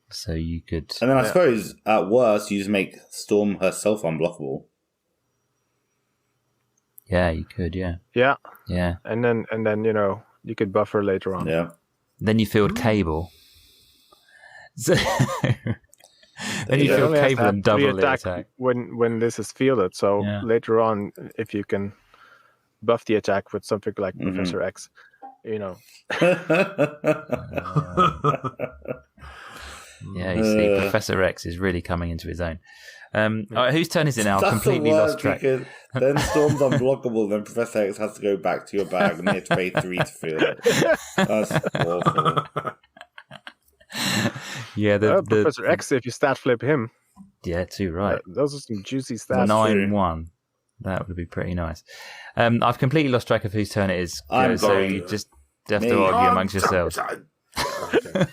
So you could, and then I suppose at worst you just make Storm herself unblockable. Yeah, you could. Yeah. And then you could buff her later on. Yeah. Then you field Cable. So then you field Cable and double the attack when this is fielded. So later on, if you can buff the attack with something like Professor X, Yeah, you see, Professor X is really coming into his own. All right, whose turn is it now? Completely lost track. Then Storm's unblockable, then Professor X has to go back to your bag and you have to pay 3 to field it. That's awful. Yeah, Professor X, if you stat flip him. Yeah, too right. Those are some juicy stats. 9-1. That would be pretty nice. I've completely lost track of whose turn it is. So you just have to argue amongst yourselves. Okay.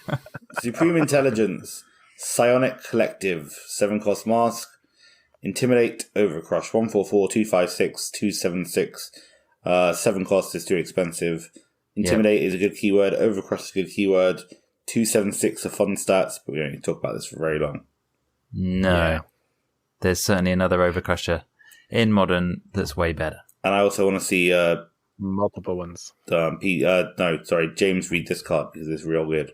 Supreme Intelligence, Psionic Collective, 7-cost Mask, Intimidate, Overcrush, 144, 256, 276. 7 cost is too expensive. Intimidate is a good keyword. Overcrush is a good keyword. 276 are fun stats, but we don't need to talk about this for very long. No. Yeah. There's certainly another Overcrusher in Modern that's way better. And I also want to see multiple ones. James read this card because it's real good.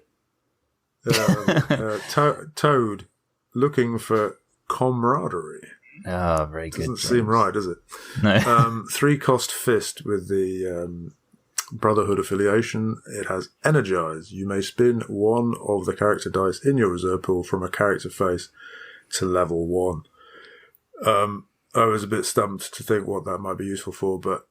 Toad looking for camaraderie. Oh, very good. Doesn't seem right, does it? No. 3-cost Fist with the Brotherhood affiliation. It has Energize. You may spin one of the character dice in your reserve pool from a character face to level 1. I was a bit stumped to think what that might be useful for, but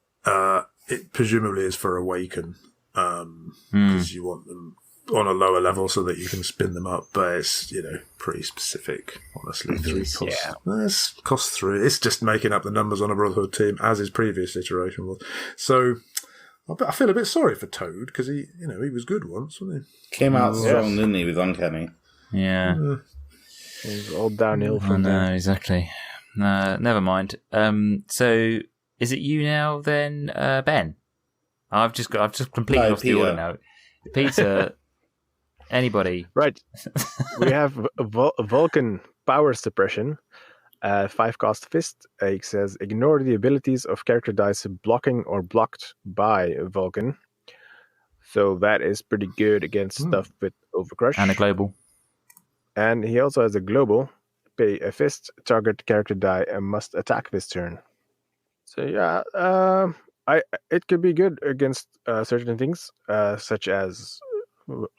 it presumably is for Awaken, because you want them on a lower level so that you can spin them up, but it's, pretty specific, honestly. 3 costs. Yeah. It's cost 3. It's just making up the numbers on a Brotherhood team, as his previous iteration was. So I feel a bit sorry for Toad, because he was good once, wasn't he? Came out strong, didn't he, with Uncanny? Yeah. It was all downhill from there. No, exactly. Never mind. So is it you now then, Ben? I've just completely lost the order now. Peter, anybody? Right. We have Vulcan Power Suppression. 5-cost Fist. It says ignore the abilities of character dice blocking or blocked by Vulcan. So that is pretty good against stuff with Overcrush. And a global. And he also has a global. Pay a Fist, target character die, and must attack this turn. So yeah, it could be good against certain things, such as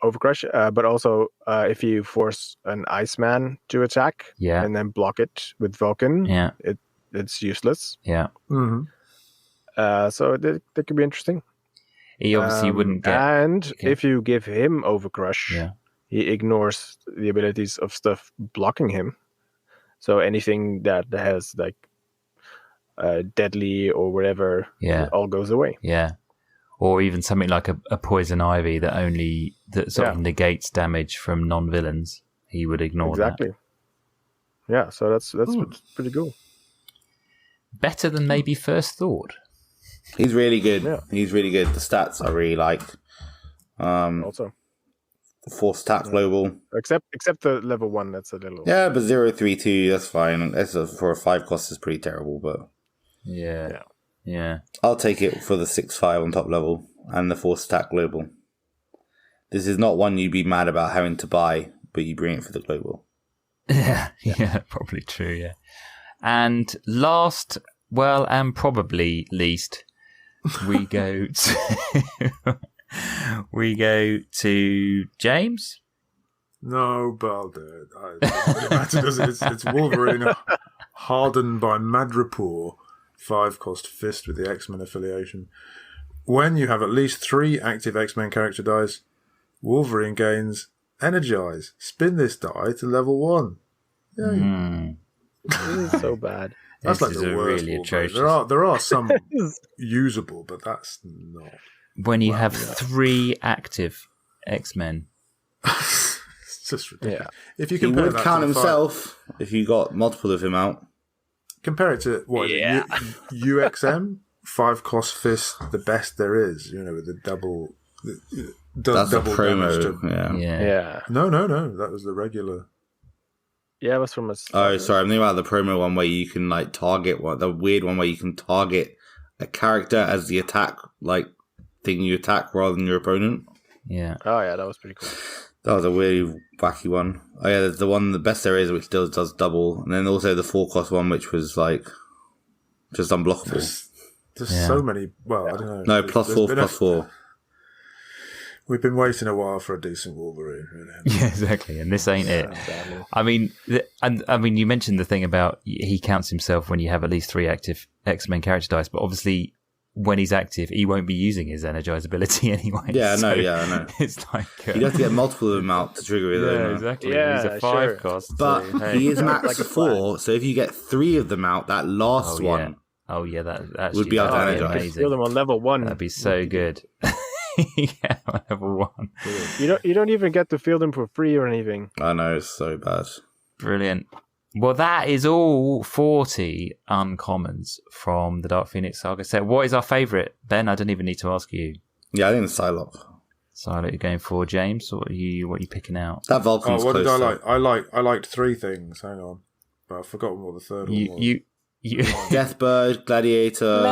Overcrush, but also if you force an Iceman to attack and then block it with Vulcan, it's useless. Yeah. So that could be interesting. He obviously wouldn't get... And if you give him Overcrush, he ignores the abilities of stuff blocking him. So anything that has like deadly or whatever, it all goes away. Yeah. Or even something like a poison ivy that sort of negates damage from non-villains. He would ignore that. Exactly. Yeah, so that's pretty cool. Better than maybe first thought. He's really good. Yeah. He's really good. The stats I really like. Also. Force attack global. Except the level 1, that's a little... Yeah, but 0-3-2, that's fine. For a 5 cost is pretty terrible, but... Yeah. I'll take it for the 6-5 on top level and the force attack global. This is not one you'd be mad about having to buy, but you bring it for the global. Yeah, probably true, yeah. And last, and probably least, we go to James. No, but I'll do it. It matters, does it? It's Wolverine hardened by Madripoor. 5-cost fist with the X-Men affiliation. When you have at least 3 active X-Men character dice, Wolverine gains Energize. Spin this die to level 1. Yay. This is so bad. That's like the worst. Really atrocious. There are some usable, but that's not. When you have 3 active X-Men. It's just ridiculous. Yeah. If you compare he would count himself if you got multiple of him out. Compare it to what UXM 5-cost fist, the best there is. with the double. That's double a promo. Yeah. No. That was the regular. Yeah, it was from a. Oh, sorry. I'm thinking about the promo one where you can target the weird one where you can target a character as the attack thing you attack rather than your opponent. Yeah. Oh yeah, that was pretty cool. That was a really wacky one. Oh yeah, there's the best there is, which does double, and then also the 4-cost one, which was just unblockable. There's so many. Well, I don't know. No, +4/+4. We've been waiting a while for a decent Wolverine. Really. Yeah, exactly, and this ain't it. I mean, you mentioned the thing about he counts himself when you have at least 3 active X-Men character dice, but obviously, when he's active, he won't be using his Energize ability anyway. Yeah, I know. It's you'd have to get multiple of them out to trigger it. Yeah, exactly. Yeah, he's a 5-cost. But he is max 4, so if you get 3 of them out, that last one... Oh, yeah, that would be able to energize. Feel them on level 1. That'd be so good. On level 1. You don't even get to feel them for free or anything. I know, it's so bad. Brilliant. Well, that is all 40 uncommons from the Dark Phoenix Saga set. What is our favourite? Ben, I don't even need to ask you. Yeah, I think it's Psylocke. Psylocke you're going for, James? What are you picking out? That Vulcan's what did I like? I liked 3 things. Hang on. But I've forgotten what the third one was. Deathbird, Gladiator.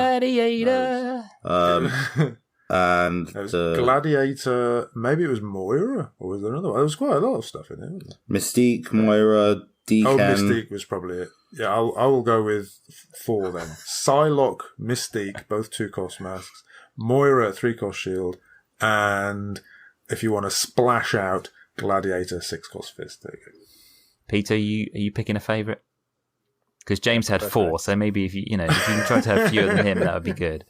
And Gladiator, maybe it was Moira, or was there another one? There was quite a lot of stuff in it. Mystique, Moira, Deacon. Oh, Mystique was probably it. Yeah, I will go with 4 then. Psylocke, Mystique, both 2-cost masks. Moira, 3-cost shield. And if you want to splash out, Gladiator, 6-cost fist. There you go. Peter, are you picking a favourite? Because James had 4, so maybe if you can try to have fewer than him, that would be good.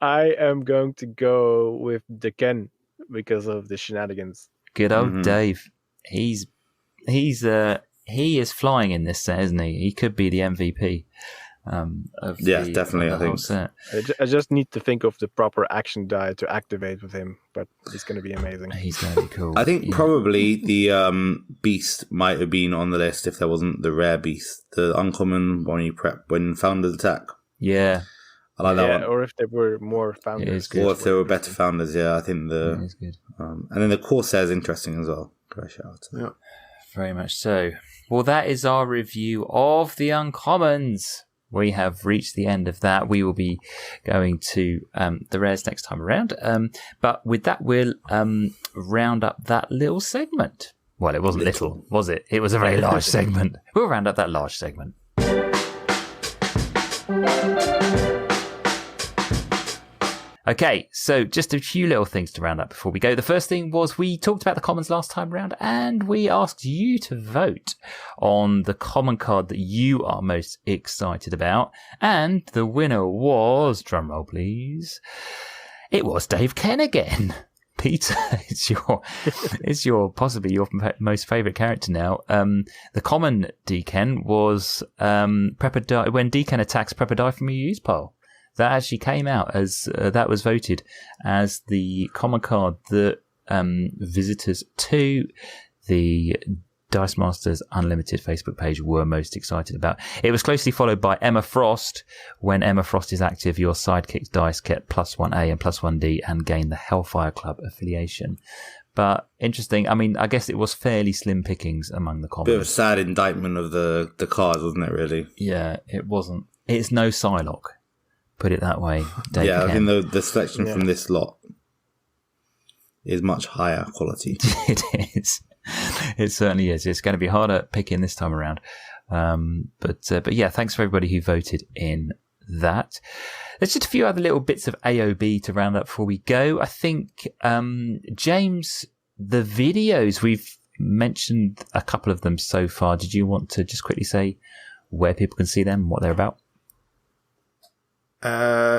I am going to go with Deacon because of the shenanigans. Good old Dave. He is flying in this set, isn't he? He could be the MVP. Definitely. I think set. I just need to think of the proper action die to activate with him, but he's going to be amazing. He's going to be cool. I think probably the beast might have been on the list if there wasn't the rare beast, the uncommon one you prep when founders attack. Yeah. I like that one. Or if there were more founders. Or if there were better founders, I think it is good. And then the Corsair is interesting as well. Great shout. Yeah. Very much so. Well, that is our review of the Uncommons. We have reached the end of that. We will be going to the rares next time around. But with that, we'll round up that little segment. Well, it wasn't little, was it? It was a very large segment. We'll round up that large segment. Okay, so just a few little things to round up before we go. The first thing was we talked about the commons last time round, and we asked you to vote on the common card that you are most excited about. And the winner was, drumroll please, it was Dave Ken again. Peter, it's your possibly your most favourite character now. The common Deacon was Prepper Die. When Deacon attacks, Prepper Die from your use pile. That actually came out as that was voted as the common card that visitors to the Dice Masters Unlimited Facebook page were most excited about. It was closely followed by Emma Frost. When Emma Frost is active, your sidekick's dice get +1A and +1D and gain the Hellfire Club affiliation. But interesting. I mean, I guess it was fairly slim pickings among the commons. Bit of a sad indictment of the cards, wasn't it, really? Yeah, it wasn't. It's no Psylocke. Put it that way. Dave yeah, Ken. I think the selection from this lot is much higher quality. It is. It certainly is. It's going to be harder picking this time around. But yeah, thanks for everybody who voted in that. There's just a few other little bits of AOB to round up before we go. I think, James, the videos, we've mentioned a couple of them so far. Did you want to just quickly say where people can see them, what they're about?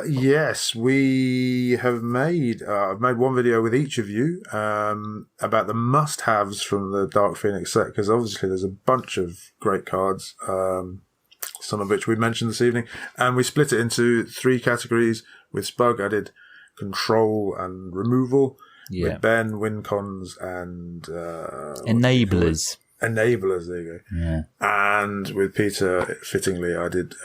Yes, we have made, I've made one video with each of you, about the must-haves from the Dark Phoenix set, because obviously there's a bunch of great cards, some of which we mentioned this evening, and we split it into 3 categories. With Spug, I did control and removal. Yeah. With Ben, win cons and, Enablers. Enablers, there you go. Yeah. And with Peter, fittingly, I did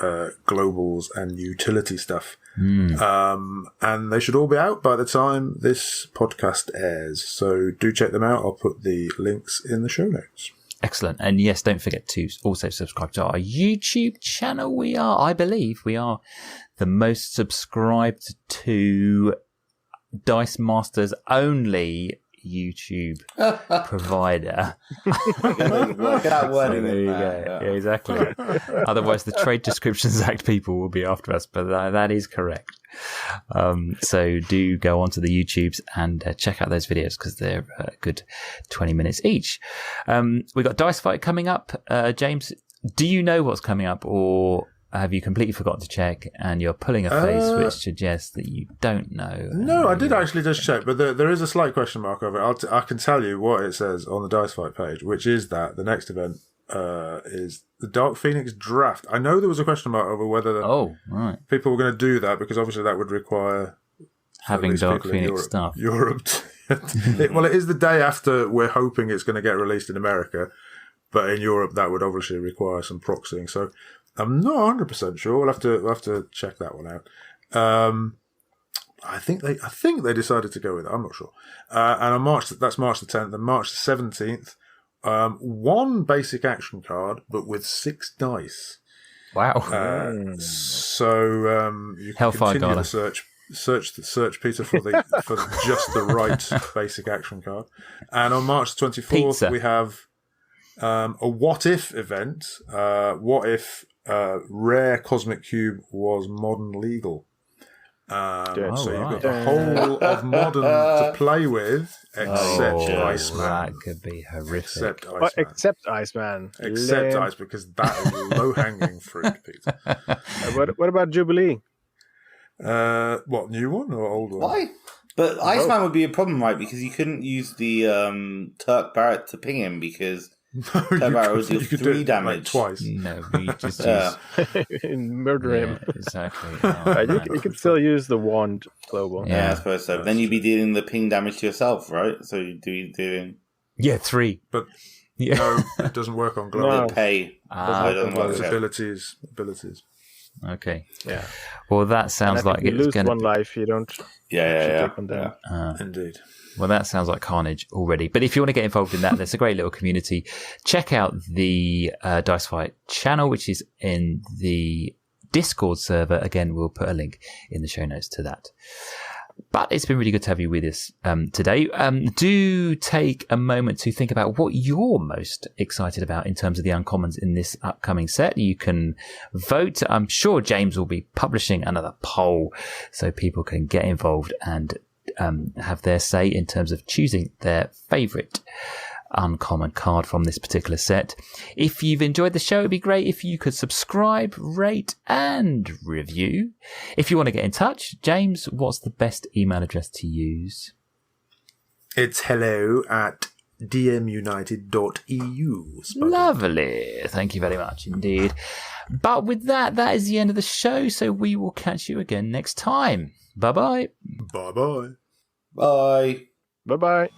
globals and utility stuff. And they should all be out by the time this podcast airs. So do check them out. I'll put the links in the show notes. Excellent. And yes, don't forget to also subscribe to our YouTube channel. I believe we are the most subscribed to Dice Masters only YouTube provider. Get that word in There you there. go. Yeah, exactly. Otherwise, the Trade Descriptions Act people will be after us, but that is correct. So do go onto the YouTubes and check out those videos because they're a good 20 minutes each. We got Dice Fight coming up. James, do you know what's coming up, or have you completely forgotten to check and you're pulling a face which suggests that you don't know? No, I did actually just check, but there is a slight question mark over it. I can tell you what it says on the Dice Fight page, which is that the next event is the Dark Phoenix Draft. I know there was a question mark over whether people were going to do that, because obviously that would require having Dark Phoenix stuff. Europe. Well, it is the day after we're hoping it's going to get released in America, but in Europe that would obviously require some proxying. So I'm not 100% sure. We'll have to check that one out. I think they decided to go with it. I'm not sure. And that's March the 10th, and March the 17th, one basic action card, but with 6 dice. Wow. So you can continue the search Peter for just the right basic action card. And on March the 24th, we have a what if event. What if rare cosmic cube was modern legal? So you've got the whole of modern to play with, except Iceman. That could be horrific. Except Iceman. Except Ice, because that is low-hanging fruit, Peter. What about Jubilee? What, new one or old one? Why? But Iceman would be a problem, right? Because you couldn't use the Turk Barrett to ping him, because Turk Barrett would deal 3 damage. Like twice. No, we just use... murder him. Exactly. You could still use the wand global. Yeah, I suppose so. Then you'd be dealing the ping damage to yourself, right? So you'd be doing... Yeah, 3. But no, it doesn't work on global. No. Pay. Abilities. Okay. Yeah. Well, that sounds like it's going to... one life, you don't... take one down. Indeed. Well, that sounds like carnage already. But if you want to get involved in that, there's a great little community. Check out the Dice Fight channel, which is in the Discord server. Again, we'll put a link in the show notes to that. But it's been really good to have you with us today. Do take a moment to think about what you're most excited about in terms of the uncommons in this upcoming set. You can vote. I'm sure James will be publishing another poll so people can get involved and have their say in terms of choosing their favourite uncommon card from this particular set. If you've enjoyed the show, it'd be great if you could subscribe, rate and review. If you want to get in touch, James, what's the best email address to use? It's hello@dmunited.eu. Lovely. Thank you very much indeed. But with that is the end of the show, so we will catch you again next time. Bye-bye. Bye-bye. Bye. Bye-bye.